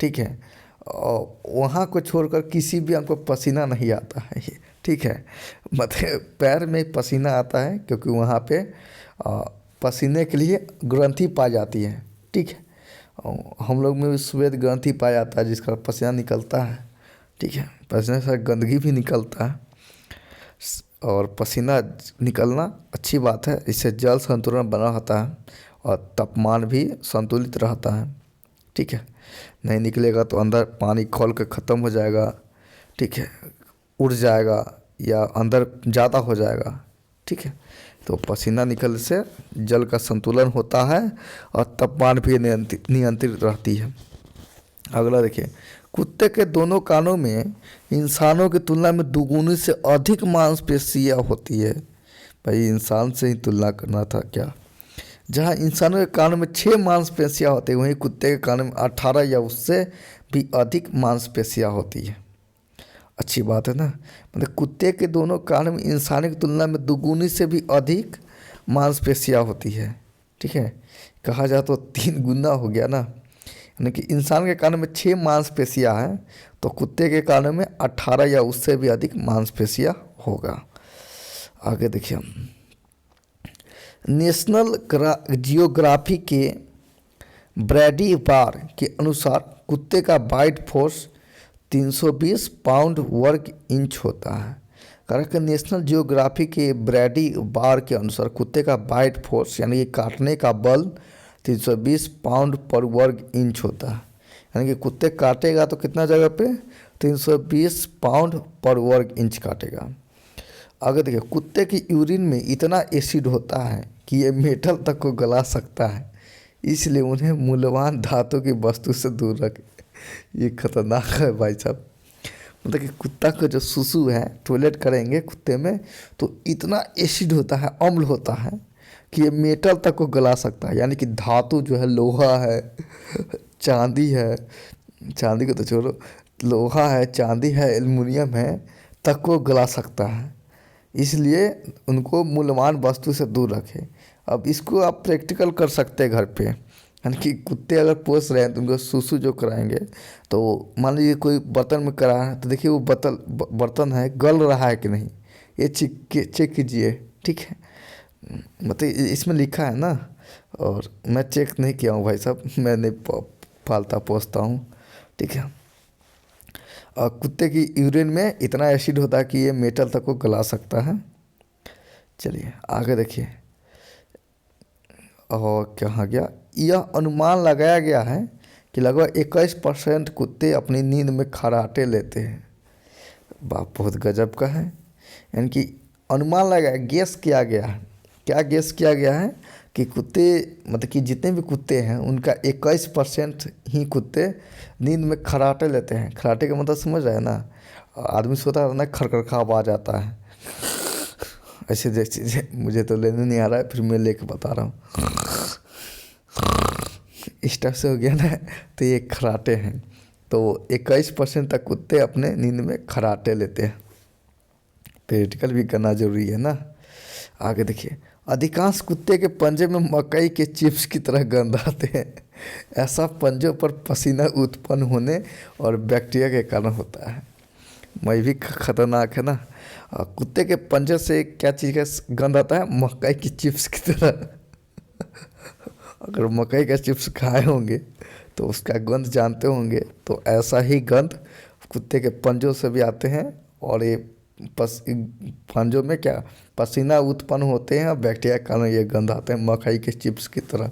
ठीक है, और वहाँ को छोड़कर किसी भी अंग को पसीना नहीं आता है, ठीक है। मतलब पैर में पसीना आता है क्योंकि वहाँ पे पसीने के लिए ग्रंथि पाई जाती है, ठीक है। हम लोग में भी श्वेत ग्रंथि पाया जाता है जिसका पसीना निकलता है, ठीक है। पसीने से गंदगी भी निकलता है, और पसीना निकलना अच्छी बात है, इससे जल संतुलन बना रहता है और तापमान भी संतुलित रहता है, ठीक है। नहीं निकलेगा तो अंदर पानी खौल के ख़त्म हो जाएगा, ठीक है, उड़ जाएगा या अंदर ज़्यादा हो जाएगा, ठीक है। तो पसीना निकलने से जल का संतुलन होता है और तापमान भी नियंत्रित रहती है। अगला देखिए, कुत्ते के दोनों कानों में इंसानों की तुलना में दुगुनी से अधिक मांसपेशियाँ होती है। भाई इंसान से ही तुलना करना था क्या। जहाँ इंसानों के कानों में 6 मांसपेशियाँ होती है, वहीं कुत्ते के कानों में 18 या उससे भी अधिक मांसपेशियाँ होती है। अच्छी बात है ना। मतलब कुत्ते के दोनों कानों में इंसानों की तुलना में दुगुनी से भी अधिक मांसपेशियाँ होती है, ठीक है। कहा जाए तो 3 गुना हो गया ना। यानी कि इंसान के कानों में 6 मांसपेशियाँ हैं, तो कुत्ते के कानों में 18 या उससे भी अधिक मांसपेशियाँ होगा। आगे देखिए, नेशनल जियोग्राफी के ब्रैडी बार के अनुसार कुत्ते का बाइट फोर्स 320 पाउंड वर्ग इंच होता है। कारण कि नेशनल जियोग्राफी के ब्रैडी बार के अनुसार कुत्ते का बाइट फोर्स यानी कि काटने का बल 320 पाउंड पर वर्ग इंच होता है। यानी कि कुत्ते काटेगा तो कितना जगह पे 320 पाउंड पर वर्ग इंच काटेगा। आगे देखिए, कुत्ते की यूरिन में इतना एसिड होता है कि ये मेटल तक को गला सकता है, इसलिए उन्हें मूल्यवान धातु की वस्तु से दूर रखें। ये खतरनाक है भाई साहब। मतलब कि कुत्ता का जो सुसु है, टॉयलेट करेंगे कुत्ते में तो इतना एसिड होता है, अम्ल होता है कि ये मेटल तक को गला सकता है। यानी कि धातु जो है, लोहा है, चांदी है, चांदी को तो छोड़ो, लोहा है, चांदी है, एल्युमिनियम है, तक को गला सकता है। इसलिए उनको मूल्यवान वस्तु से दूर रखें। अब इसको आप प्रैक्टिकल कर सकते हैं घर पे। यानी कि कुत्ते अगर पोस रहे हैं तो उनको सुसु जो कराएंगे, तो मान लीजिए कोई बर्तन में करा है तो देखिए वो बर्तन है गल रहा है कि नहीं, ये चेक कीजिए, ठीक है। मतलब इसमें लिखा है ना, और मैं चेक नहीं किया हूँ भाई साहब, मैं नहीं पालता पोसता हूँ, ठीक है। और कुत्ते की यूरिन में इतना एसिड होता है कि ये मेटल तक को गला सकता है। चलिए आगे देखिए, और कहाँ गया, यह अनुमान लगाया गया है कि लगभग 21% कुत्ते अपनी नींद में खर्राटे लेते हैं। बाप बहुत गजब का है। यानी कि अनुमान लगाया, गेस किया गया है। क्या गेस किया गया है कि कुत्ते, मतलब कि जितने भी कुत्ते हैं उनका 21% ही कुत्ते नींद में खर्राटे लेते हैं। खर्राटे का मतलब समझ रहे हैं ना, आदमी सोता है ना, खरखर आवाज़ आता है, ऐसे जैसे, मुझे तो लेने नहीं आ रहा है, फिर मैं लेके बता रहा हूँ। इस टाइप से हो गया ना, तो ये खर्राटे हैं। तो 21% तक कुत्ते अपने नींद में खर्राटे लेते हैं। प्रैक्टिकल भी करना जरूरी है ना। आगे देखिए, अधिकांश कुत्ते के पंजे में मकई के चिप्स की तरह गंध आते हैं। ऐसा पंजों पर पसीना उत्पन्न होने और बैक्टीरिया के कारण होता है। मैं भी खतरनाक है ना। कुत्ते के पंजे से क्या चीज़ का गंध आता है? मकई की चिप्स की तरह। अगर मकई का चिप्स खाए होंगे तो उसका गंध जानते होंगे, तो ऐसा ही गंध कुत्ते के पंजों से भी आते हैं। और ये पंजों में क्या पसीना उत्पन्न होते हैं और बैक्टीरिया के कारण ये गंध आते हैं मकई के चिप्स की तरह।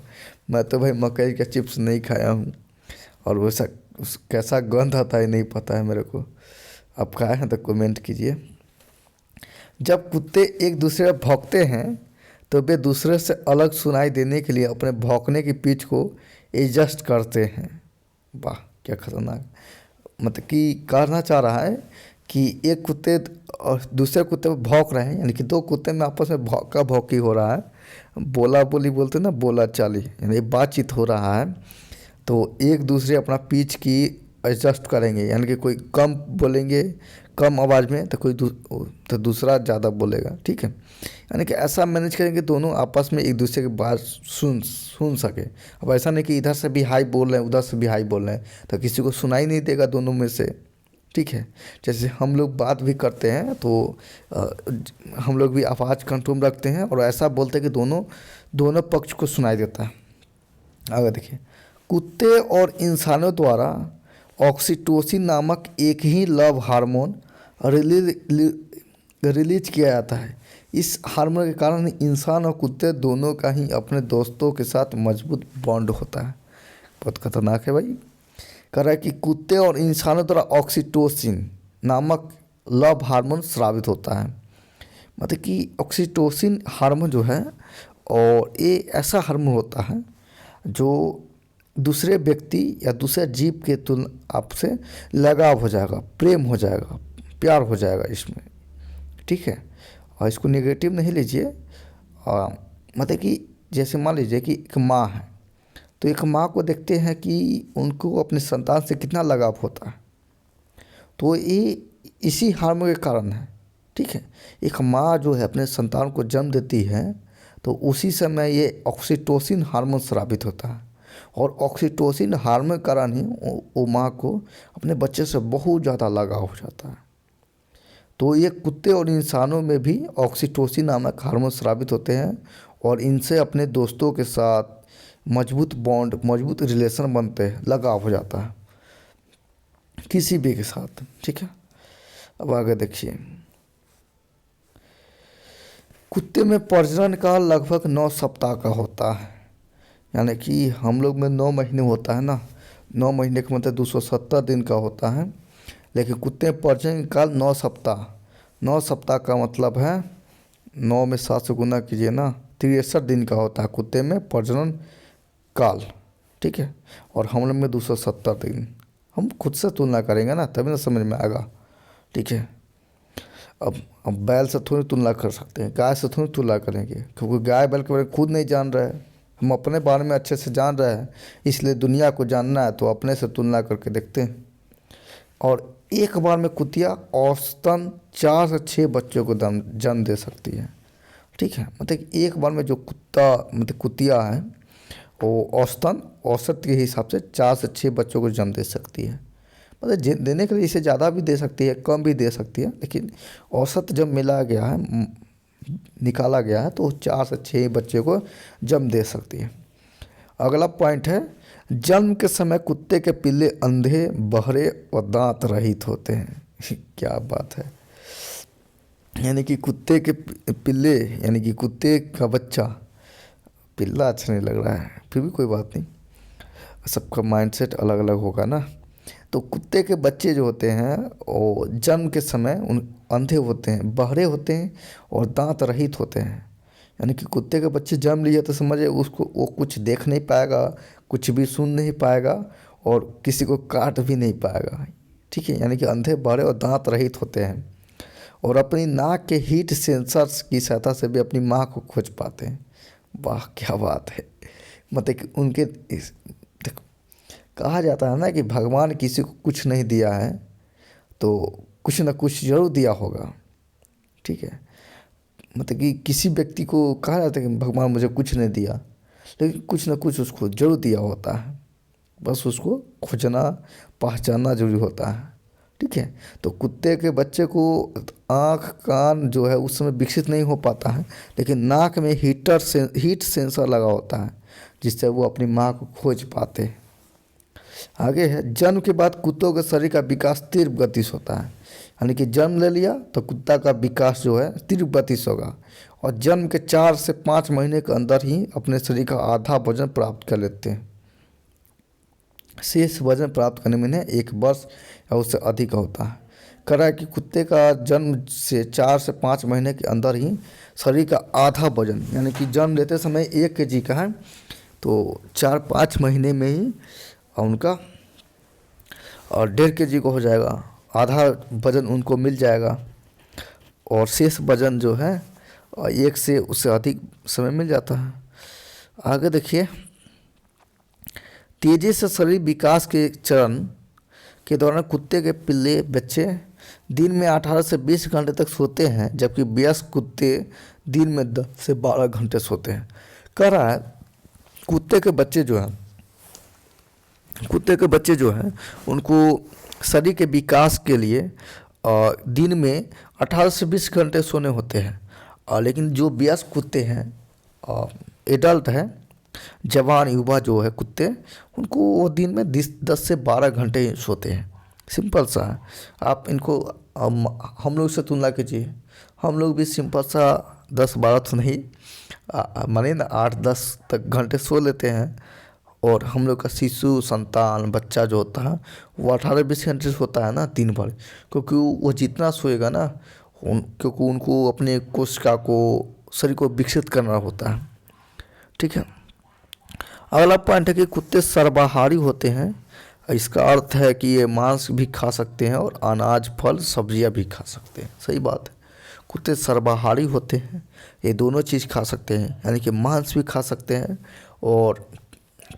मैं तो भाई मकई के चिप्स नहीं खाया हूँ, और वैसा कैसा गंध आता है नहीं पता है मेरे को। आप खाए हैं तो कमेंट कीजिए। जब कुत्ते एक दूसरे पर भौंकते हैं तो वे दूसरे से अलग सुनाई देने के लिए अपने भौंकने की पिच को एडजस्ट करते हैं। वाह क्या खतरनाक। मतलब कि कहना चाह रहा है कि एक कुत्ते और दूसरे कुत्ते पर भौंक रहे हैं, यानी कि दो कुत्ते में आपस में भौंका भौंकी हो रहा है, बोला बोली बोलते ना, बोला चाली, यानी बातचीत हो रहा है। तो एक दूसरे अपना पिच की एडजस्ट करेंगे, यानी कि कोई कम बोलेंगे कम आवाज़ में तो तो दूसरा ज़्यादा बोलेगा, ठीक है। यानी कि ऐसा मैनेज करेंगे दोनों आपस में एक दूसरे की बात सुन सके। अब ऐसा नहीं कि इधर से भी हाई बोल रहे हैं उधर से भी हाई बोल रहे हैं, तो किसी को सुनाई नहीं देगा दोनों में से, ठीक है। जैसे हम लोग बात भी करते हैं तो हम लोग भी आवाज़ कंट्रोल रखते हैं और ऐसा बोलते हैं कि दोनों पक्ष को सुनाई देता है। अगर देखिए, कुत्ते और इंसानों द्वारा ऑक्सीटोसिन नामक एक ही लव हार्मोन रिलीज किया जाता है। इस हार्मोन के कारण इंसान और कुत्ते दोनों का ही अपने दोस्तों के साथ मजबूत बॉन्ड होता है। बहुत खतरनाक है भाई। कह रहा है कि कुत्ते और इंसानों द्वारा ऑक्सीटोसिन नामक लव हार्मोन स्रावित होता है। मतलब कि ऑक्सीटोसिन हार्मोन जो है, और ये ऐसा हार्मोन होता है जो दूसरे व्यक्ति या दूसरे जीव के तुलना आपसे लगाव हो जाएगा, प्रेम हो जाएगा, प्यार हो जाएगा इसमें, ठीक है। और इसको नेगेटिव नहीं लीजिए। मतलब कि जैसे मान लीजिए कि एक माँ है, तो एक माँ को देखते हैं कि उनको अपने संतान से कितना लगाव होता है, तो ये इसी हार्मोन के कारण है, ठीक है। एक माँ जो है अपने संतान को जन्म देती है तो उसी समय ये ऑक्सीटोसिन हार्मोन स्रावित होता है, और ऑक्सीटोसिन हार्मोन के कारण ही वो माँ को अपने बच्चे से बहुत ज़्यादा लगाव हो जाता है। तो ये कुत्ते और इंसानों में भी ऑक्सीटोसिन नामक हार्मोन स्रावित होते हैं, और इनसे अपने दोस्तों के साथ मजबूत बॉन्ड, मजबूत रिलेशन बनते हैं, लगाव हो जाता है किसी भी के साथ, ठीक है। अब आगे देखिए, कुत्ते में प्रजनन काल लगभग 9 सप्ताह का होता है। यानी कि हम लोग में 9 महीने होता है ना, 9 महीने का मतलब 270 दिन का होता है, लेकिन कुत्ते में प्रजनन काल 9 सप्ताह। 9 सप्ताह का मतलब है 9 में 7 से गुना कीजिए ना, 63 दिन का होता है कुत्ते में प्रजनन काल, ठीक है। और हम लोग में 270 दिन। हम खुद से तुलना करेंगे ना तभी ना समझ में आएगा, ठीक है। अब बैल से थोड़ी तुलना कर सकते हैं, गाय से थोड़ी तुलना करेंगे, क्योंकि गाय बैल के बारे में खुद नहीं जान रहा है, हम अपने बारे में अच्छे से जान रहे हैं। इसलिए दुनिया को जानना है तो अपने से तुलना करके देखते हैं। और एक बार में कुतिया औसतन 4 से 6 बच्चों को जन्म दे सकती है, ठीक है। मतलब एक बार में जो कुतिया है वो औसत के हिसाब से 4 से 6 बच्चों को जन्म दे सकती है। मतलब देने के लिए इसे ज़्यादा भी दे सकती है, कम भी दे सकती है, लेकिन औसत जब निकाला गया है तो 4 से 6 बच्चे को जन्म दे सकती है। अगला पॉइंट है, जन्म के समय कुत्ते के पिल्ले अंधे, बहरे और दांत रहित होते हैं। क्या बात है। यानी कि कुत्ते के पिल्ले, यानी कि कुत्ते का बच्चा, पिल्ला अच्छा नहीं लग रहा है, फिर भी कोई बात नहीं, सबका माइंडसेट अलग अलग होगा ना। तो कुत्ते के बच्चे जो होते हैं वो जन्म के समय अंधे होते हैं, बहरे होते हैं और दांत रहित होते हैं। यानी कि कुत्ते के बच्चे जन्म लिए तो समझे उसको वो कुछ देख नहीं पाएगा, कुछ भी सुन नहीं पाएगा और किसी को काट भी नहीं पाएगा, ठीक है। यानी कि अंधे, बहरे और दांत रहित होते हैं, और अपनी नाक के हीट सेंसर्स की सहायता से भी अपनी माँ को खोज पाते हैं। वाह क्या बात है। मतलब कि उनके कहा जाता है ना कि भगवान किसी को कुछ नहीं दिया है तो कुछ ना कुछ जरूर दिया होगा, ठीक है। मतलब कि किसी व्यक्ति को कहा जाता है कि भगवान मुझे कुछ नहीं दिया, लेकिन कुछ ना कुछ उसको जरूर दिया होता है, बस उसको खोजना पहचानना जरूरी होता है। ठीक है, तो कुत्ते के बच्चे को आँख कान जो है उस समय विकसित नहीं हो पाता है, लेकिन नाक में हीट सेंसर लगा होता है, जिससे वो अपनी माँ को खोज पाते हैं। आगे है, जन्म के बाद कुत्तों के शरीर का विकास तीव्र गति से होता है। यानी कि जन्म ले लिया तो कुत्ता का विकास जो है तीव्र गति से होगा, और जन्म के 4 से 5 महीने के अंदर ही अपने शरीर का आधा वजन प्राप्त कर लेते हैं। शेष वजन प्राप्त करने में 1 वर्ष या उससे अधिक होता है। कह रहा है कि कुत्ते का जन्म से 4 से 5 महीने के अंदर ही शरीर का आधा वजन, यानी कि जन्म लेते समय 1 kg का है, तो 4-5 महीने में ही उनका और 1.5 kg को हो जाएगा, आधा वजन उनको मिल जाएगा, और शेष वजन जो है 1 से उससे अधिक समय मिल जाता है। आगे देखिए, तेजी से शरीर विकास के चरण के दौरान कुत्ते के पिल्ले बच्चे दिन में 18 से 20 घंटे तक सोते हैं, जबकि वयस्क कुत्ते दिन में 10 से 12 घंटे सोते हैं। कह रहा है कुत्ते के बच्चे जो हैं उनको शरीर के विकास के लिए दिन में 18 से 20 घंटे सोने होते हैं, लेकिन जो वयस्क कुत्ते हैं, एडल्ट है, जवान युवा जो है कुत्ते, उनको वो दिन में 10 से 12 घंटे सोते हैं। सिंपल सा है, आप इनको हम लोग से तुलना कीजिए, हम लोग भी सिंपल सा 10-12 तो नहीं, मानिए ना 8-10 तक घंटे सो लेते हैं, और हम लोग का शिशु संतान बच्चा जो होता है वो 18-20 घंटे सोता है ना दिन भर, क्योंकि वो जितना सोएगा ना क्योंकि उनको अपने कोशिका को शरीर को विकसित करना होता है। ठीक है, अगला पॉइंट है कि कुत्ते सर्वाहारी होते हैं। इसका अर्थ है कि ये मांस भी खा सकते हैं और अनाज फल सब्जियां भी खा सकते हैं। सही बात है, कुत्ते सर्वाहारी होते हैं, ये दोनों चीज़ खा सकते हैं, यानी कि मांस भी खा सकते हैं और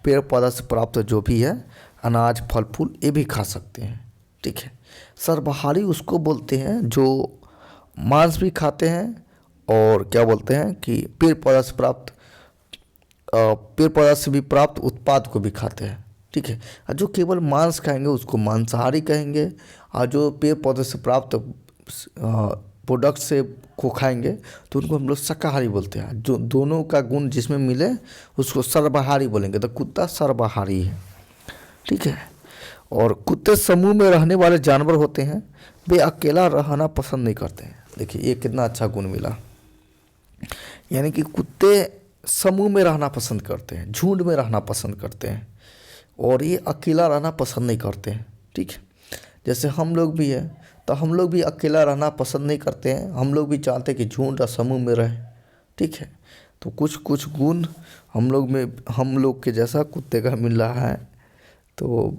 पेड़ पौधा से प्राप्त जो भी है अनाज फल फूल ये भी खा सकते हैं। ठीक है, सर्वाहारी उसको बोलते हैं जो मांस भी खाते हैं और क्या बोलते हैं कि पेड़ पौधा से भी प्राप्त उत्पाद को भी खाते हैं। ठीक है, और जो केवल मांस खाएंगे उसको मांसाहारी कहेंगे, और जो पेड़ पौधे से प्राप्त प्रोडक्ट से को खाएंगे तो उनको हम लोग शाकाहारी बोलते हैं। जो दोनों का गुण जिसमें मिले उसको सर्वाहारी बोलेंगे, तो कुत्ता सर्वाहारी है। ठीक है, और कुत्ते समूह में रहने वाले जानवर होते हैं, वे अकेला रहना पसंद नहीं करते हैं। देखिए ये कितना अच्छा गुण मिला, यानी कि कुत्ते समूह में रहना पसंद करते हैं, झुंड में रहना पसंद करते हैं, और ये अकेला रहना पसंद नहीं करते हैं। ठीक है, जैसे हम लोग भी है, तो हम लोग भी अकेला रहना पसंद नहीं करते हैं, हम लोग भी चाहते हैं कि झुंड और समूह में रहे। ठीक है, तो कुछ कुछ गुण हम लोग के जैसा कुत्ते का मिल रहा है। तो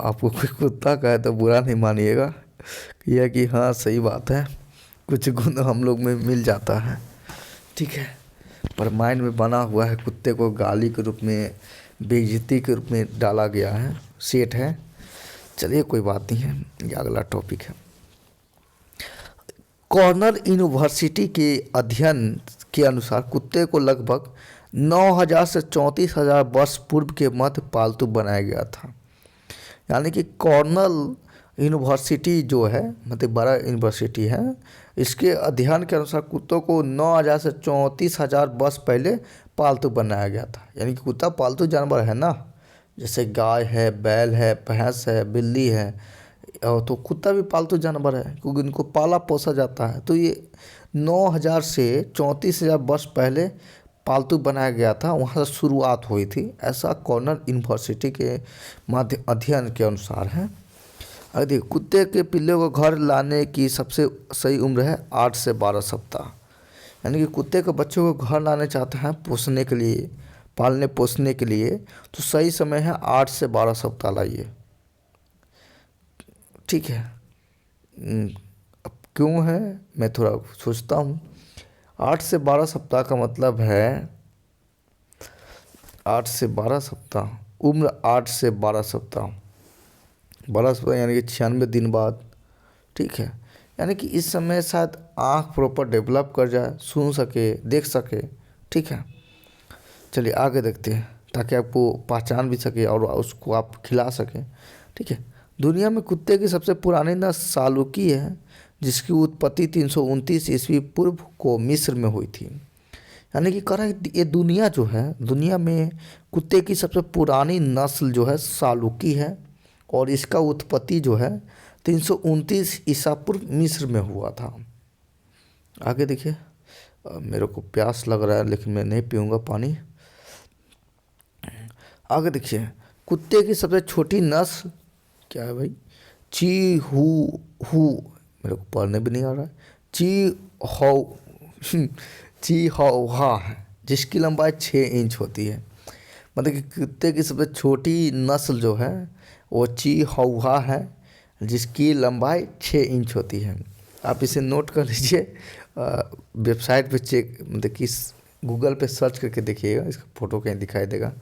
आपको कोई कुत्ता कहे तो बुरा नहीं मानिएगा, यह कि हाँ सही बात है, कुछ गुण हम लोग में मिल जाता है। ठीक है, पर माइंड में बना हुआ है, कुत्ते को गाली के रूप में, बेइज्जती के रूप में डाला गया है, सेट है। चलिए कोई बात नहीं है, ये अगला टॉपिक है। कॉर्नल यूनिवर्सिटी के अध्ययन के अनुसार कुत्ते को लगभग 9,000 से 34,000 वर्ष पूर्व के मध्य पालतू बनाया गया था। यानी कि कॉर्नल यूनिवर्सिटी जो है, मतलब बड़ा यूनिवर्सिटी है, इसके अध्ययन के अनुसार कुत्तों को 9,000 से 34,000 वर्ष पहले पालतू बनाया गया था। यानी कि कुत्ता पालतू जानवर है ना, जैसे गाय है, बैल है, भैंस है, बिल्ली है, तो कुत्ता भी पालतू जानवर है क्योंकि इनको पाला पोसा जाता है। तो ये 9,000 से 34,000 वर्ष पहले पालतू बनाया गया था, वहाँ से शुरुआत हुई थी, ऐसा कॉर्नल यूनिवर्सिटी के अध्ययन के अनुसार है। अगर देखिए, कुत्ते के पिल्ले को घर लाने की सबसे सही उम्र है 8 से 12 सप्ताह। यानी कि कुत्ते के बच्चों को घर लाने चाहते हैं पोसने के लिए, पालने पोसने के लिए, तो सही समय है 8 से 12 सप्ताह लाइए। ठीक है, अब क्यों है मैं थोड़ा सोचता हूँ। 8 से 12 सप्ताह का मतलब है 8 से 12 सप्ताह, उम्र 8 से 12 सप्ताह, 12 सप्ताह यानी कि 96 दिन बाद। ठीक है, यानी कि इस समय शायद आँख प्रॉपर डेवलप कर जाए, सुन सके, देख सके। ठीक है, चलिए आगे देखते हैं ताकि आपको पहचान भी सके और उसको आप खिला सकें। ठीक है, दुनिया में कुत्ते की सबसे पुरानी नस्ल सालुकी है, जिसकी उत्पत्ति 329 ईस्वी पूर्व को मिस्र में हुई थी। यानी कि कह रहा है ये दुनिया जो है, दुनिया में कुत्ते की सबसे पुरानी नस्ल जो है सालुकी है, और इसका उत्पत्ति जो है 329 ईसा पूर्व मिस्र में हुआ था। आगे देखिए, मेरे को प्यास लग रहा है लेकिन मैं नहीं पीऊँगा पानी। आगे देखिए, कुत्ते की सबसे छोटी नस्ल क्या है भाई? ची हू मेरे को पढ़ने भी नहीं आ रहा है। ची हौहा है, जिसकी लंबाई 6 इंच होती है। मतलब कि कुत्ते की सबसे छोटी नस्ल जो है वो ची हौहा है, जिसकी लंबाई 6 इंच होती है। आप इसे नोट कर लीजिए, वेबसाइट पे चेक, मतलब कि गूगल पे सर्च करके देखिएगा, इसका फ़ोटो कहीं दिखाई देगा।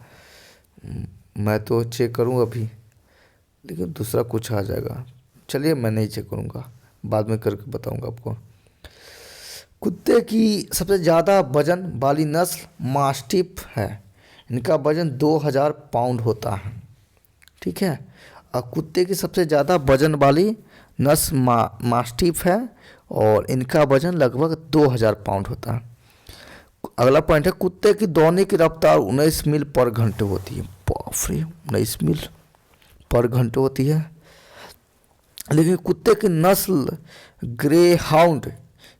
मैं तो चेक करूँगा अभी, लेकिन दूसरा कुछ आ जाएगा। चलिए मैं नहीं चेक करूँगा, बाद में करके बताऊँगा आपको। कुत्ते की सबसे ज़्यादा वजन वाली नस्ल मास्टिफ है। इनका वजन 2000 पाउंड होता है। ठीक है, और कुत्ते की सबसे ज़्यादा वजन वाली नस्ल मास्टिफ है, और इनका वजन लगभग 2000 पाउंड होता है। अगला पॉइंट है, कुत्ते की दौड़ने की रफ्तार 19 मील पर घंटे होती है। बाप रे, 19 मील पर घंटे होती है। लेकिन कुत्ते की नस्ल ग्रे हाउंड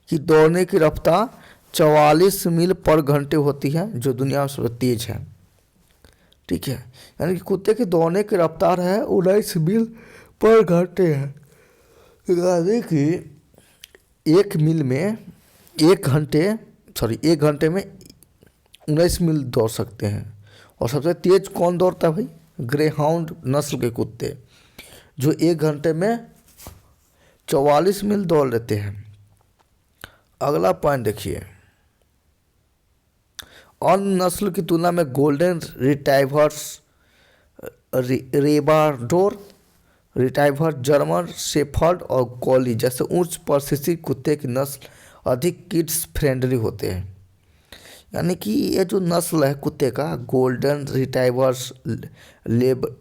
की दौड़ने की रफ्तार 44 मील पर घंटे होती है, जो दुनिया में सबसे तेज है। ठीक है, यानी कि कुत्ते की दौड़ने की रफ्तार है 19 मील पर घंटे है। यानी कि एक घंटे में 19 मील दौड़ सकते हैं। और सबसे तेज कौन दौड़ता है भाई? ग्रे हाउंड नस्ल के कुत्ते, जो 1 घंटे में 44 मील दौड़ लेते हैं। अगला पॉइंट देखिए, अन्य नस्ल की तुलना में गोल्डन रिट्राइवर्स, रिट्राइवर, जर्मन शेफर्ड और कॉली जैसे उच्च प्रशिक्षित कुत्ते की नस्ल अधिक किड्स फ्रेंडली होते हैं। यानी कि ये जो नस्ल है कुत्ते का, गोल्डन रिट्राइवर्स,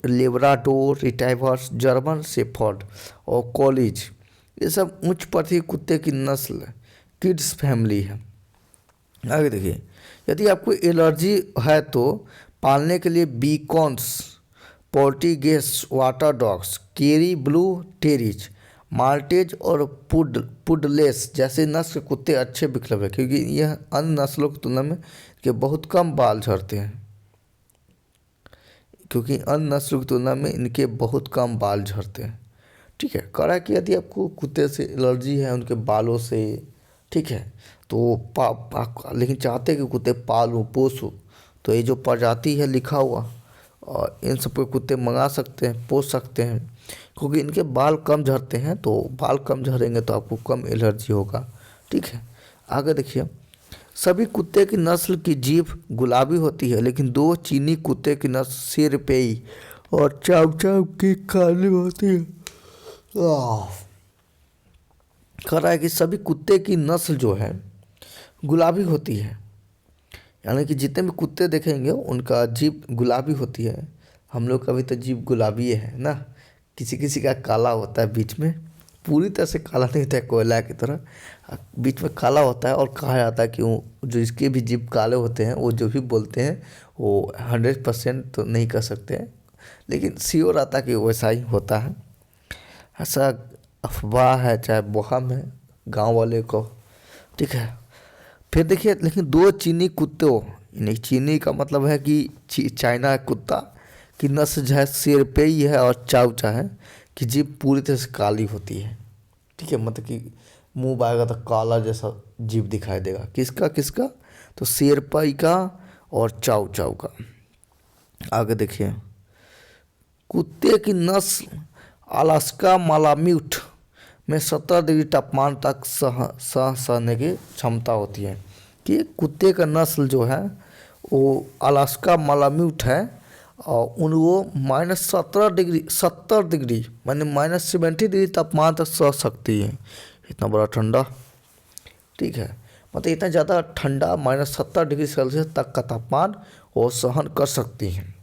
लेब्राडोर रिट्राइवर्स, जर्मन शेफर्ड और कॉलीज, ये सब उच्च प्रशिक्षित कुत्ते की नस्ल किड्स फैमिली है। आगे देखिए, यदि आपको एलर्जी है तो पालने के लिए बीकॉन्स, पोर्टिगेस वाटर डॉग्स, केरी ब्लू टेरिज, माल्टेज और पुडलेस जैसे नस्ल के कुत्ते अच्छे विकल्प हैं, क्योंकि यह अन्य नस्लों की तुलना में के बहुत कम बाल झड़ते हैं। इनके बहुत कम बाल झड़ते हैं। ठीक है, कह रहा है कि यदि आपको कुत्ते से एलर्जी है, उनके बालों से, ठीक है, तो लेकिन चाहते कि कुत्ते पालूं पोसूं, तो ये जो प्रजाति है लिखा हुआ, और इन सब के कुत्ते मंगा सकते हैं, पोस सकते हैं, क्योंकि इनके बाल कम झड़ते हैं। तो बाल कम झड़ेंगे तो आपको कम एलर्जी होगा। ठीक है, आगे देखिए, सभी कुत्ते की नस्ल की जीभ गुलाबी होती है, लेकिन 2 चीनी कुत्ते की नस्ल शेरपेई और चाव चाव की काली होती है। कह रहा है कि सभी कुत्ते की नस्ल जो है गुलाबी होती है, यानी कि जितने भी कुत्ते देखेंगे उनका जीभ गुलाबी होती है। हम लोग का भी तो जीभ गुलाबी है ना, किसी किसी का काला होता है बीच में, पूरी तरह से काला नहीं होता है कोयला की तरह, बीच में काला होता है। और कहा जाता है कि वो जो इसके भी जीभ काले होते हैं, वो जो भी बोलते हैं वो 100% तो नहीं कर सकते हैं, लेकिन श्योर आता कि वैसा ही होता है। ऐसा अफवाह है, चाहे वहम है गांव वाले को। ठीक है, फिर देखिए, लेकिन 2 चीनी कुत्तों, यानी चीनी का मतलब है कि चाइना कुत्ता की नस्ल जो है शेरपेई है और चाउचा है, कि जीभ पूरी तरह से काली होती है। ठीक है, मतलब कि मुंह बाएगा तो काला जैसा जीभ दिखाई देगा। किसका किसका? तो शेरपेई का और चाउ का। आगे देखिए, कुत्ते की नस्ल अलास्का मालाम्यूट में 70 डिग्री तापमान तक सहने की क्षमता होती है। कि कुत्ते का नस्ल जो है वो अलास्का मालाम्यूट है, और वो -70 डिग्री माने -70 डिग्री तापमान तक सह सकती है। इतना बड़ा ठंडा। ठीक है, मतलब इतना ज़्यादा ठंडा -70 डिग्री सेल्सियस तक का तापमान वो सहन कर सकती हैं।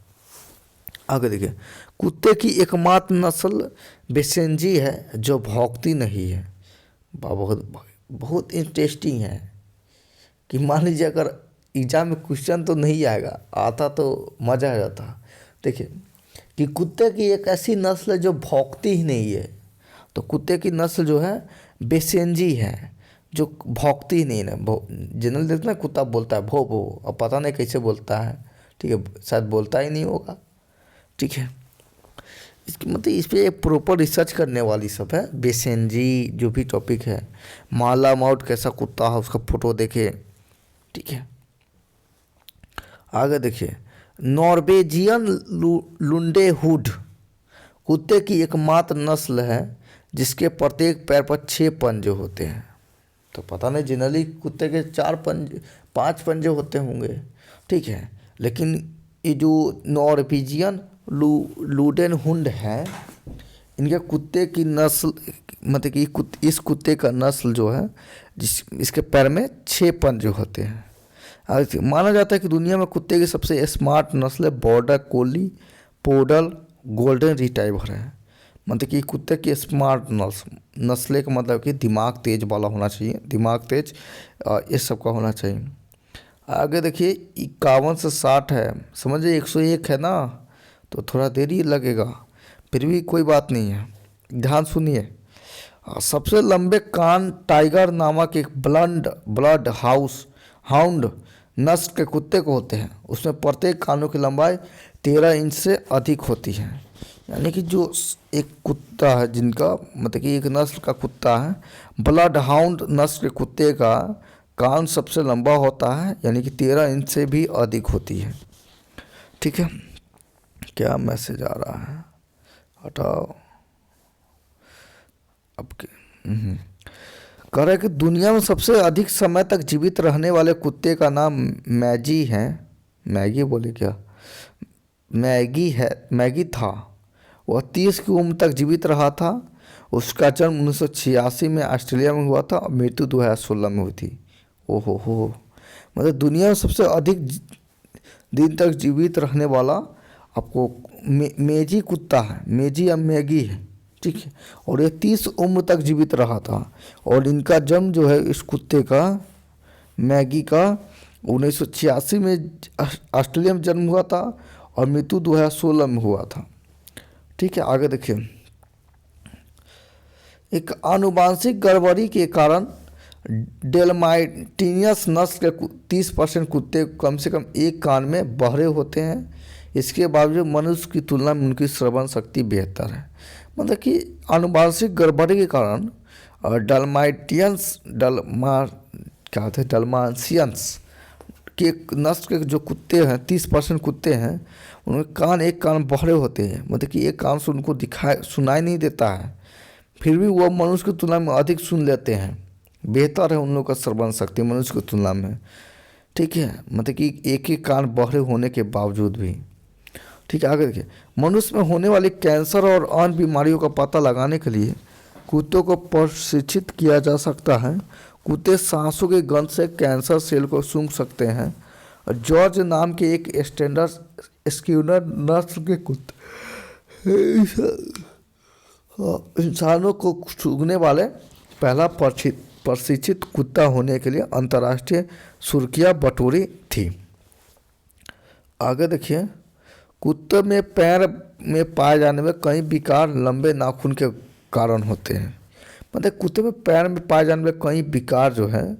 आगे देखिए, कुत्ते की एकमात्र नस्ल बेसेंजी है जो भौंकती नहीं है। बहुत बहुत इंटरेस्टिंग है कि मान लीजिए अगर एग्जाम में क्वेश्चन तो नहीं आएगा, आता तो मज़ा आ जाता। देखिए कि कुत्ते की एक ऐसी नस्ल है जो भौंकती ही नहीं है। तो कुत्ते की नस्ल जो है बेसेंजी है, जो भौंकती ही नहीं है। जनरल देखते ना, कुत्ता बोलता है भो भो, अब पता नहीं कैसे बोलता है, ठीक है, शायद बोलता ही नहीं होगा, ठीक है। इसकी मतलब इस पर एक प्रॉपर रिसर्च करने वाली सब है। बेसेंजी जो भी टॉपिक है, माला माउट कैसा कुत्ता है उसका फोटो देखे, ठीक है। आगे देखिए, नॉर्वेजियन लुंडेहुड कुत्ते की एकमात्र नस्ल है जिसके प्रत्येक पैर पर 6 पंजे होते हैं। तो पता नहीं, जनरली कुत्ते के 5 पंजे होते होंगे, ठीक है। लेकिन ये जो नॉर्वेजियन लुडेनहुंड है, इनके कुत्ते की नस्ल मतलब कि इस कुत्ते का नस्ल जो है इसके पैर में 6 पंजे होते हैं। माना जाता है कि दुनिया में कुत्ते की सबसे स्मार्ट नस्ल बॉर्डर कोली पोडल गोल्डन रिट्रीवर है। मतलब कि कुत्ते की स्मार्ट नस्ल का मतलब कि दिमाग तेज वाला होना चाहिए, दिमाग तेज इस सब का होना चाहिए। आगे देखिए, 51 से 60 है, समझिए 101 है ना, तो थोड़ा देरी लगेगा, फिर भी कोई बात नहीं है, ध्यान सुनिए। सबसे लंबे कान टाइगर नामक एक ब्लड हाउंड नस्ल के कुत्ते को होते हैं। उसमें प्रत्येक कानों की लंबाई 13 इंच से अधिक होती है। यानी कि जो एक कुत्ता है जिनका मतलब कि एक नस्ल का कुत्ता है, ब्लड हाउंड नस्ल के कुत्ते का कान सबसे लंबा होता है, यानी कि 13 इंच से भी अधिक होती है, ठीक है। क्या मैसेज आ रहा है, हटाओ अब के कह रहा है कि दुनिया में सबसे अधिक समय तक जीवित रहने वाले कुत्ते का नाम मैगी है। मैगी बोले क्या, मैगी है, मैगी था। वह 30 की उम्र तक जीवित रहा था। उसका जन्म 1986 में ऑस्ट्रेलिया में हुआ था और मृत्यु 2016 में हुई थी। ओहो हो, मतलब दुनिया में सबसे अधिक दिन तक जीवित रहने वाला आपको मेजी कुत्ता है, मेजी या मैगी है, ठीक है। और ये 30 उम्र तक जीवित रहा था। और इनका जन्म जो है इस कुत्ते का, मैगी का, 1986 में ऑस्ट्रेलिया में जन्म हुआ था और मृत्यु 2016 में हुआ था, ठीक है। आगे देखिए, एक आनुवांशिक गड़बड़ी के कारण डेल्माटिनियस नस्ल के 30% कुत्ते कम से कम एक कान में बहरे होते हैं। इसके बावजूद मनुष्य की तुलना में उनकी श्रवण शक्ति बेहतर है। मतलब कि आनुवांशिक गड़बड़ी के कारण डलमाशियंस के नस्ल के जो कुत्ते हैं, 30% कुत्ते हैं, उनके कान एक कान बहरे होते हैं। मतलब कि एक कान से उनको सुनाई नहीं देता है, फिर भी वह मनुष्य की तुलना में अधिक सुन लेते हैं। बेहतर है उन लोगों का श्रवण शक्ति मनुष्य की तुलना में, ठीक है। मतलब कि एक ही कान बहरे होने के बावजूद भी, ठीक है। आगे देखिए, मनुष्य में होने वाली कैंसर और अन्य बीमारियों का पता लगाने के लिए कुत्तों को प्रशिक्षित किया जा सकता है। कुत्ते सांसों के गंध से कैंसर सेल को सूंघ सकते हैं। और जॉर्ज नाम के एक स्टैंडर्ड स्क्यूनर नस्ल के कुत्ते इंसानों को सूंघने वाले पहला प्रशिक्षित कुत्ता होने के लिए अंतर्राष्ट्रीय सुर्खियां बटोरी थी। आगे देखिए, कुत्ते में पैर में पाए जाने में कई विकार लंबे नाखून के कारण होते हैं। मतलब कुत्ते में पैर में पाए जाने में कई विकार जो है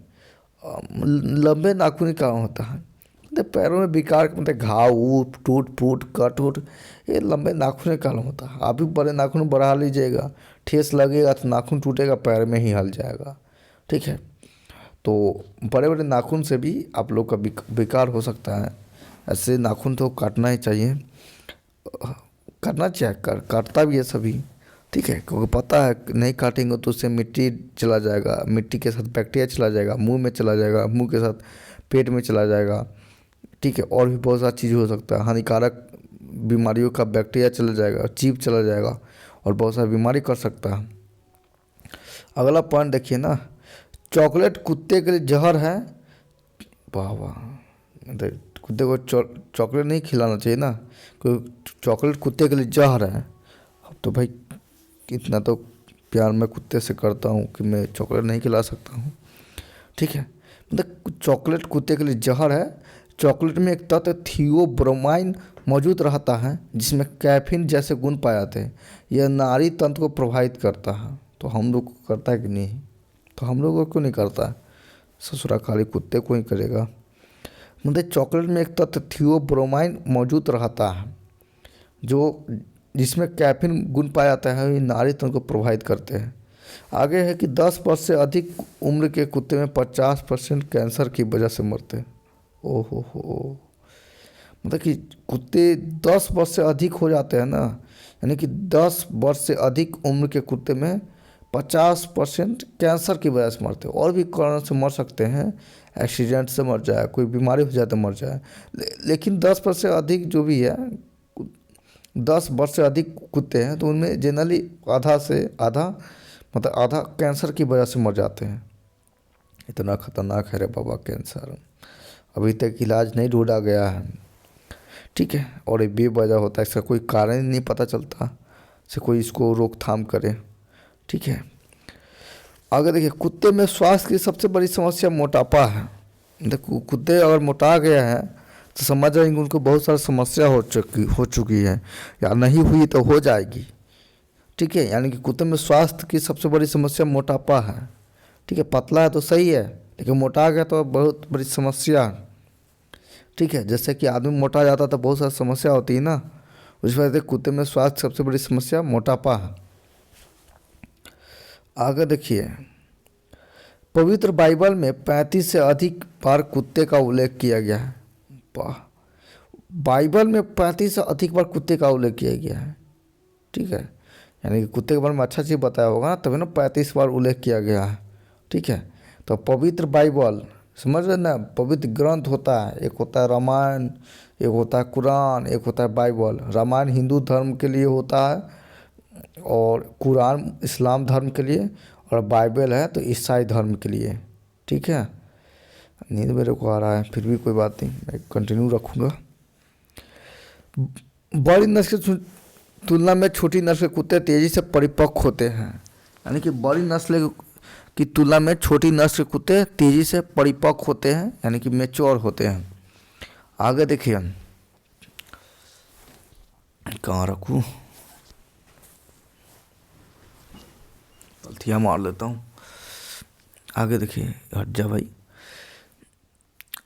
लंबे नाखून के कारण होता है। मतलब पैरों में विकार मतलब घाव टूट फूट कट उट, ये लंबे नाखून के कारण होता है। आप भी बड़े नाखून बढ़ा लीजिएगा, ठेस लगेगा तो नाखून टूटेगा, पैर में ही हल जाएगा, ठीक है। तो बड़े बड़े नाखून से भी आप लोग का विकार हो सकता है। ऐसे नाखून तो काटना ही चाहिए, करना चाहिए, काटता भी है सभी, ठीक है। क्योंकि पता है नहीं काटेंगे तो उससे मिट्टी चला जाएगा, मिट्टी के साथ बैक्टीरिया चला जाएगा, मुंह में चला जाएगा, मुंह के साथ पेट में चला जाएगा, ठीक है। और भी बहुत सारी चीज़ हो सकता है, हानिकारक बीमारियों का बैक्टीरिया चला जाएगा, जीभ चला जाएगा और बहुत सारी बीमारी कर सकता है। अगला पॉइंट देखिए ना, चॉकलेट कुत्ते के लिए जहर है। वाह वाह, मतलब कुत्ते को चॉकलेट नहीं खिलाना चाहिए ना, क्योंकि चॉकलेट कुत्ते के लिए जहर है। अब तो भाई इतना तो प्यार मैं कुत्ते से करता हूँ कि मैं चॉकलेट नहीं खिला सकता हूँ। ठीक है, मतलब चॉकलेट कुत्ते के लिए जहर है। चॉकलेट में एक तत्व थियोब्रोमाइन मौजूद रहता है जिसमें कैफीन जैसे गुण पाए जाते हैं। यह नाड़ी तंत्र को प्रभावित करता है। तो हम लोग को करता है कि नहीं? तो हम लोगों को क्यों नहीं करता है? ससुरा खाली कुत्ते को ही करेगा। मतलब चॉकलेट में एक तत्व थियोब्रोमाइन मौजूद रहता है जो जिसमें कैफीन गुण पाया जाता है, ये नाड़ी तंत्र को प्रभावित करते हैं। आगे है कि 10 वर्ष से अधिक उम्र के कुत्ते में 50% कैंसर की वजह से मरते हैं। ओहो हो, मतलब कि कुत्ते 10 वर्ष से अधिक हो जाते हैं ना, यानी कि 10 वर्ष से अधिक उम्र के कुत्ते में 50% कैंसर की वजह से मरते हैं। और भी कारण से मर सकते हैं, एक्सीडेंट से मर जाए, कोई बीमारी हो जाए तो मर जाए। लेकिन 10 वर्ष से अधिक जो भी है, 10 वर्ष से अधिक कुत्ते हैं तो उनमें जनरली आधा से आधा, मतलब आधा कैंसर की वजह से मर जाते हैं। इतना खतरनाक है रे बाबा कैंसर, अभी तक इलाज नहीं ढूंढा गया है। ठीक है, और ये बेवजह होता है, इसका कोई कारण ही नहीं पता चलता से कोई इसको रोकथाम करे। ठीक है, आगे देखिए, कुत्ते में स्वास्थ्य की सबसे बड़ी समस्या मोटापा है। देखो कुत्ते अगर मोटा गया है तो समझ जाएंगे उनको बहुत सारी समस्या हो चुकी है, या नहीं हुई तो हो जाएगी। ठीक है, यानी कि कुत्ते में स्वास्थ्य की सबसे बड़ी समस्या मोटापा है। ठीक है, पतला है तो सही है, लेकिन मोटा गया तो बहुत बड़ी समस्या। ठीक है, जैसे कि आदमी मोटा जाता तो बहुत सारी समस्या होती है ना, उस वजह से कुत्ते में स्वास्थ्य सबसे बड़ी समस्या मोटापा है। आगे देखिए, पवित्र बाइबल में 35 से अधिक बार कुत्ते का उल्लेख किया गया है। वाह, बाइबल में 35 से अधिक बार कुत्ते का उल्लेख किया गया है। ठीक है, यानी कि कुत्ते के बारे में अच्छा चीज़ बताया होगा ना, तभी ना 35 बार उल्लेख किया गया है। ठीक है, तो पवित्र बाइबल समझ रहे ना, पवित्र ग्रंथ होता है, एक होता है रामायण, एक होता है कुरान, एक होता है बाइबल। रामायण हिंदू धर्म के लिए होता है और कुरान इस्लाम धर्म के लिए, और बाइबल है तो ईसाई धर्म के लिए। ठीक है, नींद मेरे को आ रहा है, फिर भी कोई बात नहीं, मैं कंटिन्यू रखूँगा। बड़ी नस्ल की तुलना में छोटी नस्ल के कुत्ते तेज़ी से परिपक्व होते हैं। यानी कि बड़ी नस्ल की तुलना में छोटी नस्ल के कुत्ते तेज़ी से परिपक्व होते हैं, यानी कि मैच्योर होते हैं। आगे देखिए, कहाँ रखूँ, गलतियाँ मार लेता हूँ। आगे देखिए, हट जा भाई।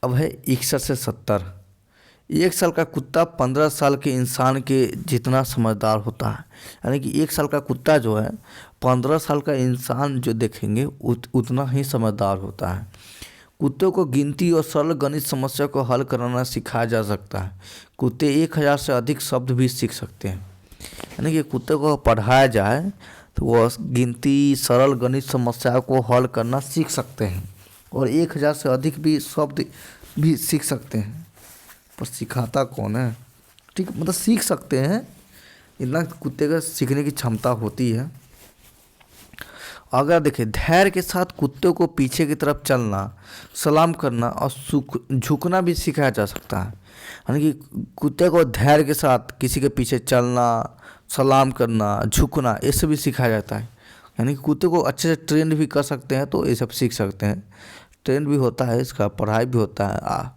अब है 61 से 70। 1 साल का कुत्ता 15 साल के इंसान के जितना समझदार होता है। यानी कि 1 साल का कुत्ता जो है 15 साल का इंसान जो देखेंगे उतना ही समझदार होता है। कुत्तों को गिनती और सरल गणित समस्या को हल कराना सिखाया जा सकता है। कुत्ते 1000 से अधिक शब्द भी सीख सकते हैं। यानी कि कुत्ते को पढ़ाया जाए तो वो गिनती सरल गणित समस्या को हल करना सीख सकते हैं, और 1000 से अधिक भी शब्द भी सीख सकते हैं। पर सिखाता कौन है? ठीक, मतलब सीख सकते हैं, इतना कुत्ते का सीखने की क्षमता होती है। अगर देखें, धैर्य के साथ कुत्ते को पीछे की तरफ चलना, सलाम करना और झुकना भी सिखाया जा सकता है। यानी कि कुत्ते को धैर्य के साथ किसी के पीछे चलना, सलाम करना, झुकना, ये सब भी सिखाया जाता है। यानी कि कुत्ते को अच्छे से ट्रेन भी कर सकते हैं, तो ये सब सीख सकते हैं। ट्रेन भी होता है इसका, पढ़ाई भी होता है,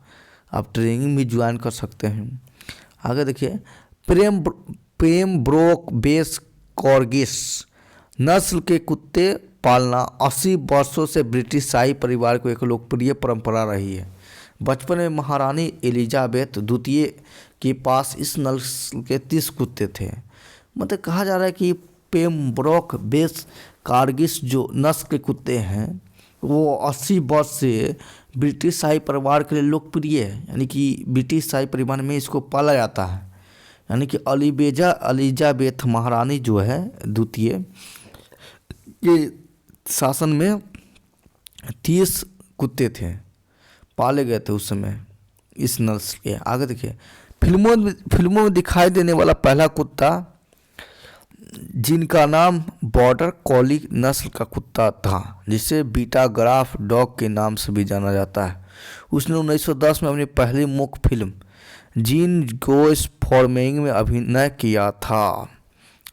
आप ट्रेनिंग भी ज्वाइन कर सकते हैं। आगे देखिए, पेम्ब्रोक बेस कॉर्गिस नस्ल के कुत्ते पालना 80 वर्षों से ब्रिटिश शाही परिवार को एक लोकप्रिय परंपरा रही है। बचपन में महारानी एलिजाबेथ द्वितीय के पास इस नस्ल के 30 कुत्ते थे। मतलब कहा जा रहा है कि पेम्ब्रोक बेस कॉर्गिस जो नस्ल के कुत्ते हैं वो 80 वर्ष से ब्रिटिश शाही परिवार के लिए लोकप्रिय है। यानी कि ब्रिटिश शाही परिवार में इसको पाला जाता है। यानी कि एलिजाबेथ महारानी जो है द्वितीय के शासन में 30 कुत्ते थे, पाले गए थे उस समय इस नस्ल के। आगे देखिए, फिल्मों में दिखाई देने वाला पहला कुत्ता जिनका नाम बॉर्डर कॉली नस्ल का कुत्ता था, जिसे बीटा ग्राफ डॉग के नाम से भी जाना जाता है। उसने 1910 में अपनी पहली मुख्य फिल्म जीन गोस फॉर्मिंग में अभिनय किया था।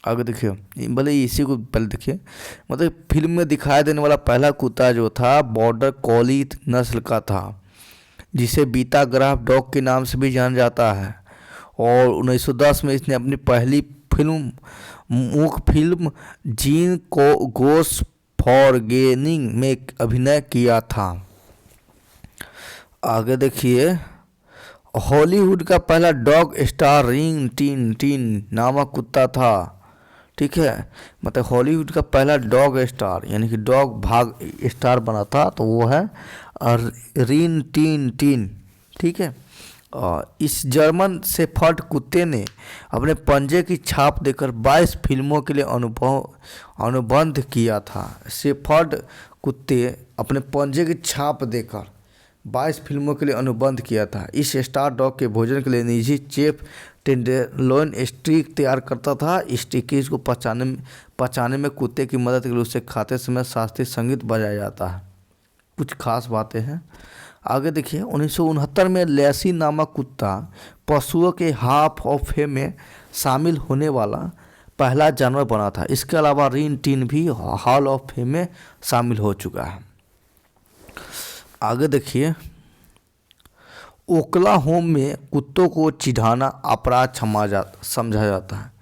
आगे देखिए, भले इसी को पहले देखिए, मतलब फिल्म में दिखाई देने वाला पहला कुत्ता जो था बॉर्डर कॉली नस्ल का था, जिसे बीटा ग्राफ डॉग के नाम से भी जाना जाता है। और 1910 में इसने अपनी पहली मुख्य फिल्म जीन को गोस फॉर्गेनिंग में अभिनय किया था। आगे देखिए, हॉलीवुड का पहला डॉग स्टार रिन टिन टिन नामक कुत्ता था। ठीक है, मतलब हॉलीवुड का पहला डॉग स्टार यानी कि डॉग भाग स्टार बना था, तो वो है रिन टिन टिन। ठीक है, इस जर्मन शेफर्ड कुत्ते ने अपने पंजे की छाप देकर 22 फिल्मों के लिए अनुबंध किया था। शेफर्ड कुत्ते अपने पंजे की छाप देकर 22 फिल्मों के लिए अनुबंध किया था। इस स्टार डॉग के भोजन के लिए निजी चेफ टेंडरलोइन स्टीक तैयार करता था। स्टीकीज को पचाने में कुत्ते की मदद के लिए उसे खाते समय शास्त्रीय संगीत बजाया जाता है। कुछ खास बातें हैं। आगे देखिए, 1969 में लैसी नामक कुत्ता पशुओं के हॉल ऑफ फेम में शामिल होने वाला पहला जानवर बना था। इसके अलावा रिन टिन भी हॉल ऑफ फेम में शामिल हो चुका है। आगे देखिए, ओक्लाहोमा में कुत्तों को चिढ़ाना अपराध समझा जाता है।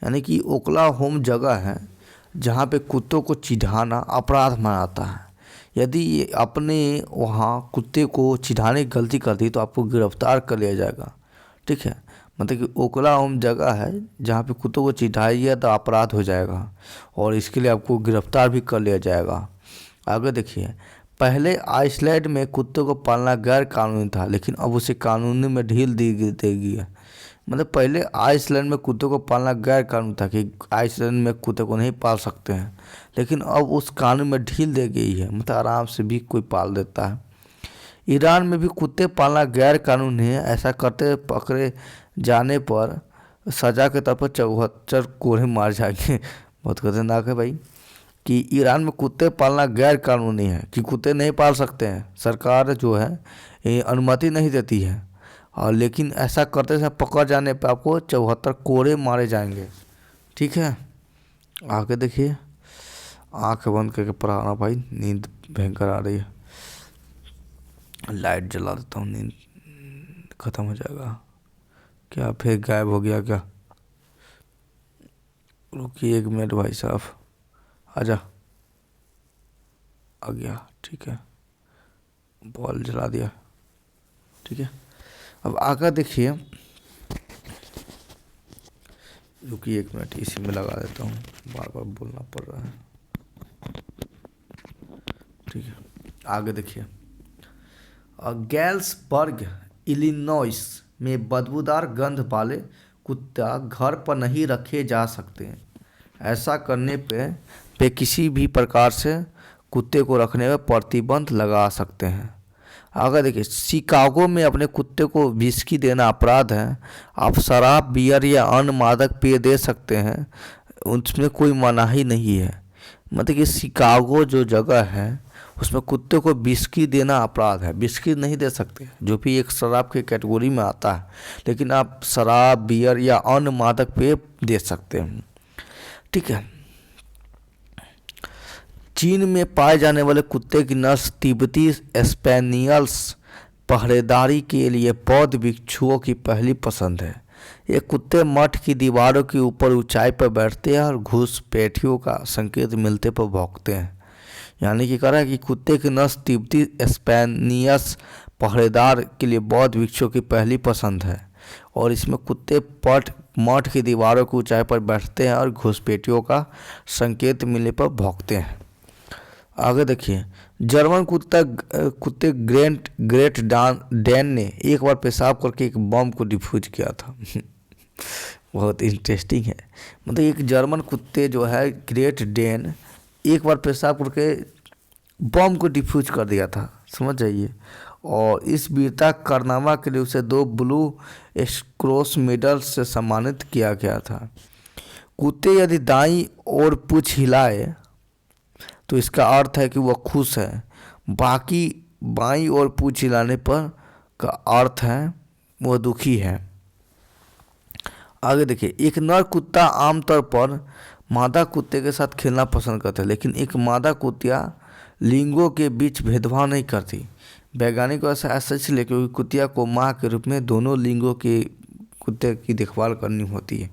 यानी कि ओक्लाहोमा जगह है जहाँ पे कुत्तों को चिढ़ाना अपराध माना जाता है। यदि अपने वहाँ कुत्ते को चिढ़ाने की गलती कर दी तो आपको गिरफ्तार कर लिया जाएगा। ठीक है, मतलब कि ओक्लाहोमा जगह है जहाँ पे कुत्तों को चिढ़ाइए तो अपराध हो जाएगा और इसके लिए आपको गिरफ्तार भी कर लिया जाएगा। आगे देखिए, पहले आइसलैंड में कुत्तों को पालना गैर कानूनी था, लेकिन अब उसे कानूनी में ढील दी गई है। मतलब पहले आइसलैंड में कुत्तों को पालना गैर कानूनी था कि आइसलैंड में कुत्ते को नहीं पाल सकते हैं, लेकिन अब उस कानून में ढील दी गई है, मतलब आराम से भी कोई पाल देता है। ईरान में भी कुत्ते पालना गैर कानूनी है। ऐसा करते पकड़े जाने पर सज़ा के तौर पर 74 कोड़े मार जाएंगे। बहुत खतरनाक है भाई कि ईरान में कुत्ते पालना गैर कानूनी है, कि कुत्ते नहीं पाल सकते हैं। सरकार जो है ये अनुमति नहीं देती है, और लेकिन ऐसा करते समय पकड़ जाने पर आपको 74 कोड़े मारे जाएंगे। ठीक है, आगे देखिए, आँख बंद करके पढ़ाना भाई, नींद भयंकर आ रही है। लाइट जला देता हूँ, नींद ख़त्म हो जाएगा। क्या फिर गायब हो गया क्या? रुकिए 1 मिनट भाई साहब, आजा, आ गया। ठीक है, बॉल जला दिया। ठीक है, अब आगे देखिए, रुकिए 1 मिनट, इसी में लगा देता हूँ, बार बार बोलना पड़ रहा है। ठीक है, आगे देखिए, गैल्सबर्ग इलिनॉइस में बदबूदार गंध वाले कुत्ता घर पर नहीं रखे जा सकते। ऐसा करने पे किसी भी प्रकार से कुत्ते को रखने में प्रतिबंध लगा सकते हैं। अगर देखिए, शिकागो में अपने कुत्ते को विस्की देना अपराध है। आप शराब, बियर या अन्य मादक पेय दे सकते हैं, उसमें कोई मनाही नहीं है। मतलब कि शिकागो जो जगह है उसमें कुत्ते को विस्की देना अपराध है। विस्की नहीं दे सकते, जो भी एक शराब की कैटेगरी में आता है, लेकिन आप शराब, बियर या अन्य मादक पेय दे सकते हैं। ठीक है, चीन में पाए जाने वाले कुत्ते की नस्ल तिब्बती स्पैनियल्स पहरेदारी के लिए बौद्ध भिक्षुओं की पहली पसंद है। ये कुत्ते मठ की दीवारों के ऊपर ऊंचाई पर बैठते हैं और घुसपैठियों का संकेत मिलते पर भौंकते हैं। यानी कि कह रहा है कि कुत्ते की नस्ल तिब्बती स्पैनियल्स पहरेदार के लिए बौद्ध भिक्षुओं की पहली पसंद है, और इसमें कुत्ते मठ की दीवारों की ऊंचाई पर बैठते हैं और घुसपैठियों का संकेत मिलने पर भौंकते हैं। आगे देखिए, जर्मन कुत्ते ग्रेट डैन ने एक बार पेशाब करके एक बम को डिफ्यूज किया था। बहुत इंटरेस्टिंग है। मतलब एक जर्मन कुत्ते जो है ग्रेट डैन एक बार पेशाब करके बम को डिफ्यूज कर दिया था, समझ जाइए। और इस वीरता कारनामा के लिए उसे 2 ब्लू क्रॉस मेडल से सम्मानित किया गया था। कुत्ते यदि दाईं ओर पूंछ हिलाए तो इसका अर्थ है कि वह खुश है, बाकी बाईं ओर पूंछ हिलाने पर का अर्थ है वह दुखी है। आगे देखिए, एक नर कुत्ता आमतौर पर मादा कुत्ते के साथ खेलना पसंद करता है, लेकिन एक मादा कुतिया लिंगों के बीच भेदभाव नहीं करती। वैज्ञानिक ऐसा इसलिए क्योंकि कुतिया को माँ के रूप में दोनों लिंगों के कुत्ते की देखभाल करनी होती है।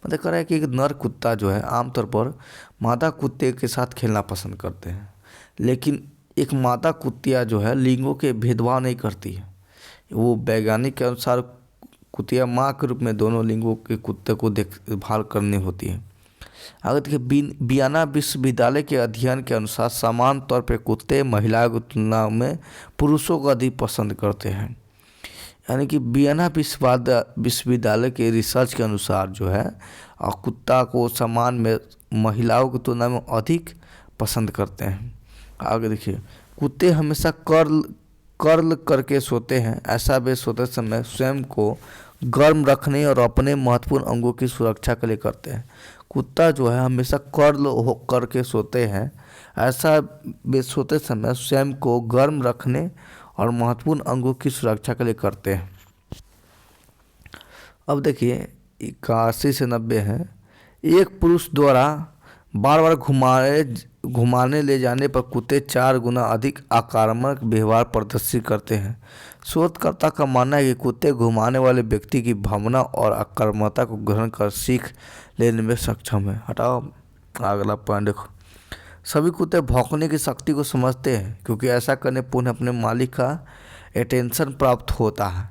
मतलब कह रहा है कि एक नर कुत्ता जो है आमतौर पर मादा कुत्ते के साथ खेलना पसंद करते हैं, लेकिन एक मादा कुतिया जो है लिंगों के भेदभाव नहीं करती है। वो वैज्ञानिक के अनुसार कुतिया माँ के रूप में दोनों लिंगों के कुत्ते को देखभाल करनी होती है। अगर देखिए, वियना विश्वविद्यालय के अध्ययन के अनुसार समान तौर पर कुत्ते महिलाओं की तुलना में पुरुषों को अधिक पसंद करते हैं। यानी कि वियना विश्वविद्यालय के रिसर्च के अनुसार जो है कुत्ता को समान में महिलाओं की तुलना में अधिक पसंद करते हैं। आगे देखिए, कुत्ते हमेशा कर्ल करके सोते हैं। ऐसा वे सोते समय स्वयं को गर्म रखने और अपने महत्वपूर्ण अंगों की सुरक्षा के लिए करते हैं। कुत्ता जो है हमेशा कर्ल करके सोते हैं। ऐसा वे सोते समय स्वयं को गर्म रखने और महत्वपूर्ण अंगों की सुरक्षा के लिए करते हैं। अब देखिए 81 से 90 है। एक पुरुष द्वारा बार बार घुमाने ले जाने पर कुत्ते 4 गुना अधिक आक्रामक व्यवहार प्रदर्शित करते हैं। शोधकर्ता का मानना है कि कुत्ते घुमाने वाले व्यक्ति की भावना और आक्रामकता को ग्रहण कर सीख लेने में सक्षम है। हटाओ अगला पॉइंट देखो, सभी कुत्ते भौंकने की शक्ति को समझते हैं, क्योंकि ऐसा करने पर उन्हें अपने मालिक का अटेंशन प्राप्त होता है,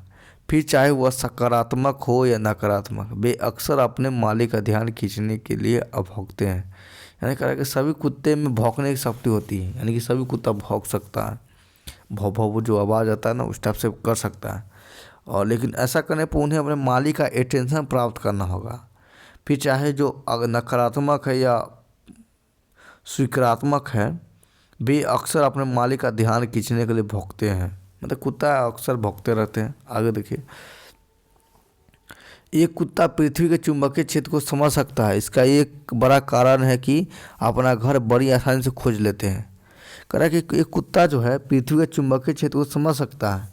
फिर चाहे वह सकारात्मक हो या नकारात्मक। वे अक्सर अपने मालिक का ध्यान खींचने के लिए भौंकते हैं। यानी कह रहा है कि सभी कुत्ते में भौंकने की शक्ति होती है, यानी कि सभी कुत्ता भौंक सकता है, भौ भौ जो आवाज़ आता है ना उस टाइप से कर सकता है। और लेकिन ऐसा करने पर उन्हें अपने मालिक का अटेंशन प्राप्त करना होगा, फिर चाहे जो नकारात्मक है या स्वीकारात्मक है, वे अक्सर अपने मालिक का ध्यान खींचने के लिए भौंकते हैं। मतलब कुत्ता अक्सर भौंकते रहते हैं। आगे देखिए, एक कुत्ता पृथ्वी के चुंबकीय क्षेत्र को समझ सकता है। इसका एक बड़ा कारण है कि अपना घर बड़ी आसानी से खोज लेते हैं। कह रहा है कि एक कुत्ता जो है पृथ्वी के चुंबकीय क्षेत्र को समझ सकता है,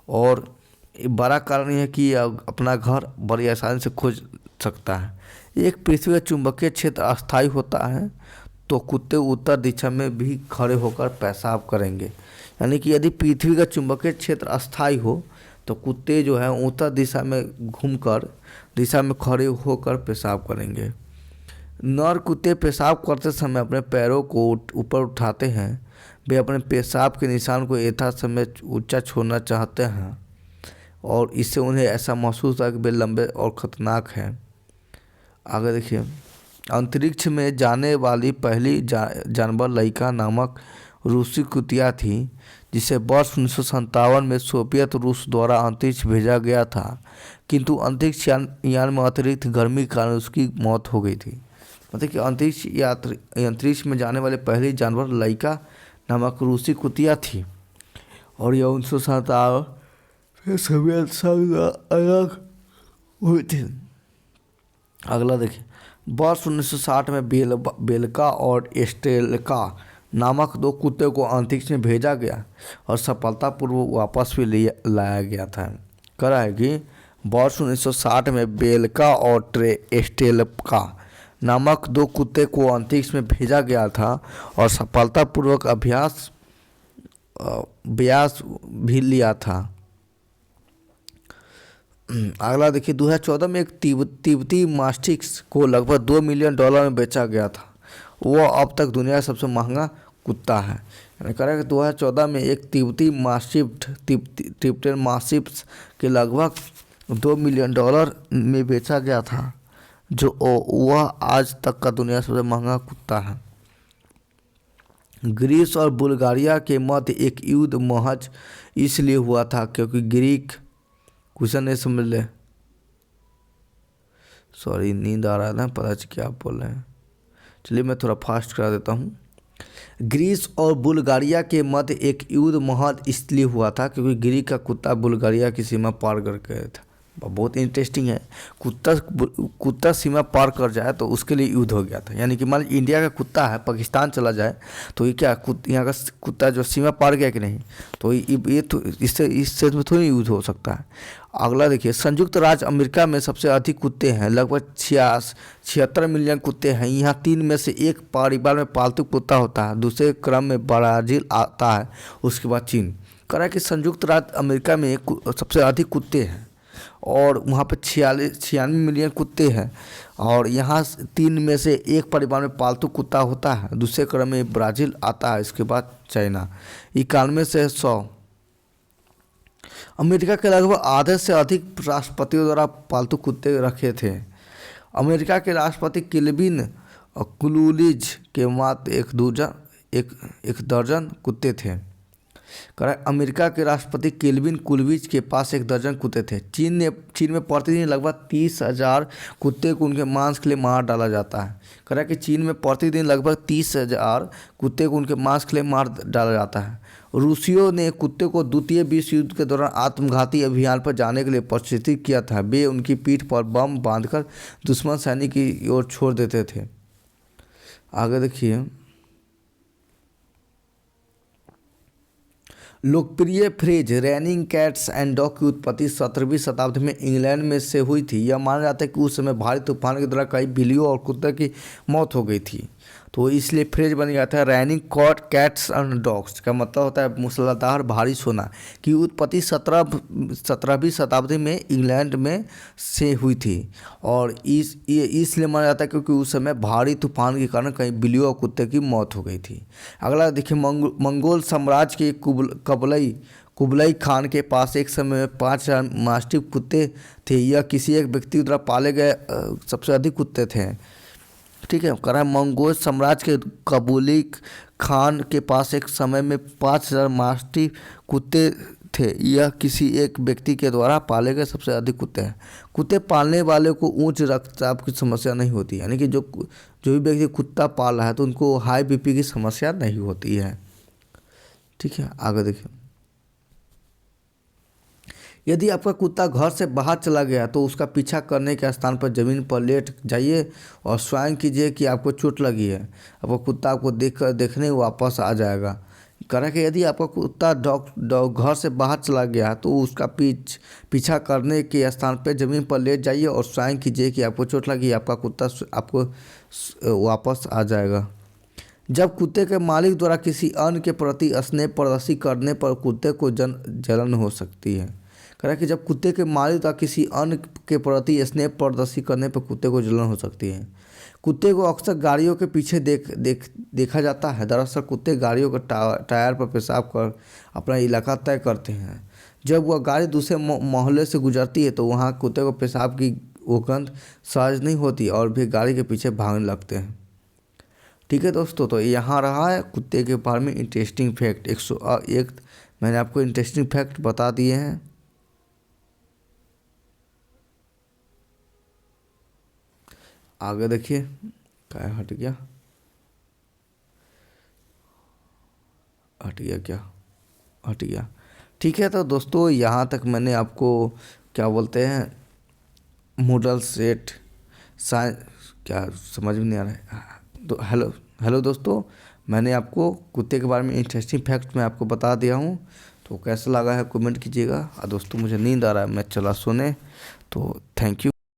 और बड़ा कारण यह है कि अपना घर बड़ी आसानी से खोज सकता है। एक पृथ्वी का चुंबकीय क्षेत्र अस्थायी होता है तो कुत्ते उत्तर दिशा में भी खड़े होकर पेशाब करेंगे। यानी कि यदि पृथ्वी का चुंबकीय क्षेत्र अस्थायी हो तो कुत्ते जो है उत्तर दिशा में घूमकर दिशा में खड़े होकर पेशाब करेंगे। नर कुत्ते पेशाब करते समय अपने पैरों को ऊपर उठाते हैं। वे अपने पेशाब के निशान को यथासंभव ऊंचा छोड़ना चाहते हैं, और इससे उन्हें ऐसा महसूस होता है कि वे लंबे और ख़तरनाक हैं। आगे देखिए, अंतरिक्ष में जाने वाली पहली जानवर लाइका नामक रूसी कुतिया थी, जिसे वर्ष 1957 में सोवियत रूस द्वारा अंतरिक्ष भेजा गया था, किंतु अंतरिक्ष यान में अतिरिक्त गर्मी के कारण उसकी मौत हो गई थी। मतलब कि अंतरिक्ष में जाने वाले पहली जानवर लाइका नामक रूसी कुतिया थी, और यह 1957 में सोवियत संघ अलग हुई थी। अगला देखिए, वर्ष 1960 में बेलका और एस्टेलका नामक 2 कुत्ते को अंतरिक्ष में भेजा गया और सफलतापूर्वक वापस भी लाया गया था। कह रहा है कि वर्ष 1960 में बेलका और एस्टेलका नामक 2 कुत्ते को अंतरिक्ष में भेजा गया था और सफलतापूर्वक अभ्यास भी लिया था। अगला देखिए, 2014 में एक तिब्बती मास्टिफ को लगभग $2 मिलियन में बेचा गया था। वह अब तक दुनिया का सबसे महंगा कुत्ता है। कह रहा है कि 2014 में एक तिब्बतन मास्टिफ के लगभग $2 मिलियन में बेचा गया था, जो वह आज तक का दुनिया का सबसे महंगा कुत्ता है। ग्रीस और बुल्गारिया के मध्य एक युद्ध महज इसलिए हुआ था क्योंकि ग्रीक क्वेश्चन नहीं समझ ले, सॉरी नींद आ रहा है ना, पता नहीं क्या आप बोल रहे हैं। चलिए मैं थोड़ा फास्ट करा देता हूँ। ग्रीस और बुल्गारिया के मध्य एक युद्ध महज इसलिए हुआ था क्योंकि ग्रीक का कुत्ता बुल्गारिया की सीमा पार कर गया था। बहुत इंटरेस्टिंग है। कुत्ता सीमा पार कर जाए तो उसके लिए युद्ध हो गया था। यानी कि मान लीजिए इंडिया का कुत्ता है, पाकिस्तान चला जाए तो ये क्या यहाँ का कुत्ता जो सीमा पार गया कि नहीं, तो ये तो इससे इस क्षेत्र में थोड़ी युद्ध हो सकता है। अगला देखिए, संयुक्त राज्य अमेरिका में सबसे अधिक कुत्ते हैं, लगभग 76 मिलियन कुत्ते हैं। यहाँ 3 में से 1 परिवार में पालतू कुत्ता होता है। दूसरे क्रम में ब्राज़ील आता है, उसके बाद चीन। कह रहा है कि संयुक्त राज्य अमेरिका में सबसे अधिक कुत्ते हैं और वहाँ पे 96 मिलियन कुत्ते हैं, और यहाँ 3 में से 1 परिवार में पालतू कुत्ता होता है। दूसरे क्रम में ब्राज़ील आता है, इसके बाद चाइना। 91 से 100। अमेरिका के लगभग आधे से अधिक राष्ट्रपतियों द्वारा पालतू कुत्ते रखे थे। अमेरिका के राष्ट्रपति केल्विन क्लूलिज के मात्र एक दर्जन कुत्ते थे। अमेरिका के राष्ट्रपति केल्विन क्लूलिज के पास 1 दर्जन कुत्ते थे। चीन में प्रतिदिन लगभग 30,000 कुत्ते को उनके मांस के लिए मार डाला जाता है। कह रहा है कि चीन में प्रतिदिन लगभग 30,000 कुत्ते को उनके मांस के लिए मार डाला जाता है। रूसियों ने कुत्ते को द्वितीय विश्व युद्ध के दौरान आत्मघाती अभियान पर जाने के लिए प्रशिक्षित किया था। वे उनकी पीठ पर बम बांधकर दुश्मन सैनिक की ओर छोड़ देते थे। आगे देखिए, लोकप्रिय phrase raining cats and dog की उत्पत्ति 17वीं शताब्दी में इंग्लैंड में से हुई थी। यह माना जाता है कि उस समय भारी तूफान के दौरान कई बिल्लियों और कुत्ते की मौत हो गई थी, तो इसलिए फ्रेज बन गया था रेनिंग कैट्स एंड डॉग्स। का मतलब होता है मूसलाधार भारी सोना, की उत्पत्ति 17वीं शताब्दी में इंग्लैंड में से हुई थी, और इसलिए माना जाता है क्योंकि उस समय भारी तूफान के कारण कई बिल्लियों और कुत्ते की मौत हो गई थी। अगला देखिए, मंगोल साम्राज्य के कुबलई खान के पास एक समय में 5,000 मास्टिफ कुत्ते थे। यह किसी एक व्यक्ति द्वारा पाले गए सबसे अधिक कुत्ते थे। ठीक है, कह रहा है मंगोल साम्राज्य के कुबलई खान के पास एक समय में 5,000 मास्टिफ कुत्ते थे। यह किसी एक व्यक्ति के द्वारा पाले गए सबसे अधिक कुत्ते हैं। कुत्ते पालने वाले को उच्च रक्तचाप की समस्या नहीं होती, यानी कि जो भी व्यक्ति कुत्ता पाल रहा है तो उनको हाई बीपी की समस्या नहीं होती है। ठीक है, आगे देखिए, यदि आपका कुत्ता घर से बाहर चला गया तो उसका पीछा करने के स्थान पर ज़मीन पर लेट जाइए और स्वयं कीजिए कि आपको चोट लगी है। आपका कुत्ता आपको देखने वापस आ जाएगा। कह रहा है कि यदि आपका कुत्ता घर से बाहर चला गया तो उसका पीछा करने के स्थान पर ज़मीन पर लेट जाइए और स्वयं कीजिए कि आपको चोट लगी, आपका कुत्ता आपको वापस आ जाएगा। जब कुत्ते के मालिक द्वारा किसी अन्य के प्रति स्नेह प्रदर्शित करने पर कुत्ते को जलन हो सकती है। कह रहा है कि जब कुत्ते के मालिक द्वारा किसी अन्य के प्रति स्नेह प्रदर्शित करने पर कुत्ते को जलन हो सकती है। कुत्ते को अक्सर गाड़ियों के पीछे देखा जाता है। दरअसल कुत्ते गाड़ियों के टायर पर पेशाब कर अपना इलाका तय करते हैं। जब वह गाड़ी दूसरे मोहल्ले से गुजरती है तो वहाँ कुत्ते को पेशाब की वो गंध सहज नहीं होती और भी गाड़ी के पीछे भागने लगते हैं। ठीक है दोस्तों, तो यहाँ रहा है कुत्ते के बारे में इंटरेस्टिंग फैक्ट। 101 मैंने आपको इंटरेस्टिंग फैक्ट बता दिए हैं। आगे देखिए, क्या हट गया क्या। ठीक है, तो दोस्तों यहाँ तक मैंने आपको क्या बोलते हैं मॉडल सेट क्या समझ में नहीं आ रहा है। तो हेलो दोस्तों, मैंने आपको कुत्ते के बारे में इंटरेस्टिंग फैक्ट मैं आपको बता दिया हूँ। तो कैसा लगा है कमेंट कीजिएगा। और दोस्तों मुझे नींद आ रहा है, मैं चला सोने। तो थैंक यू।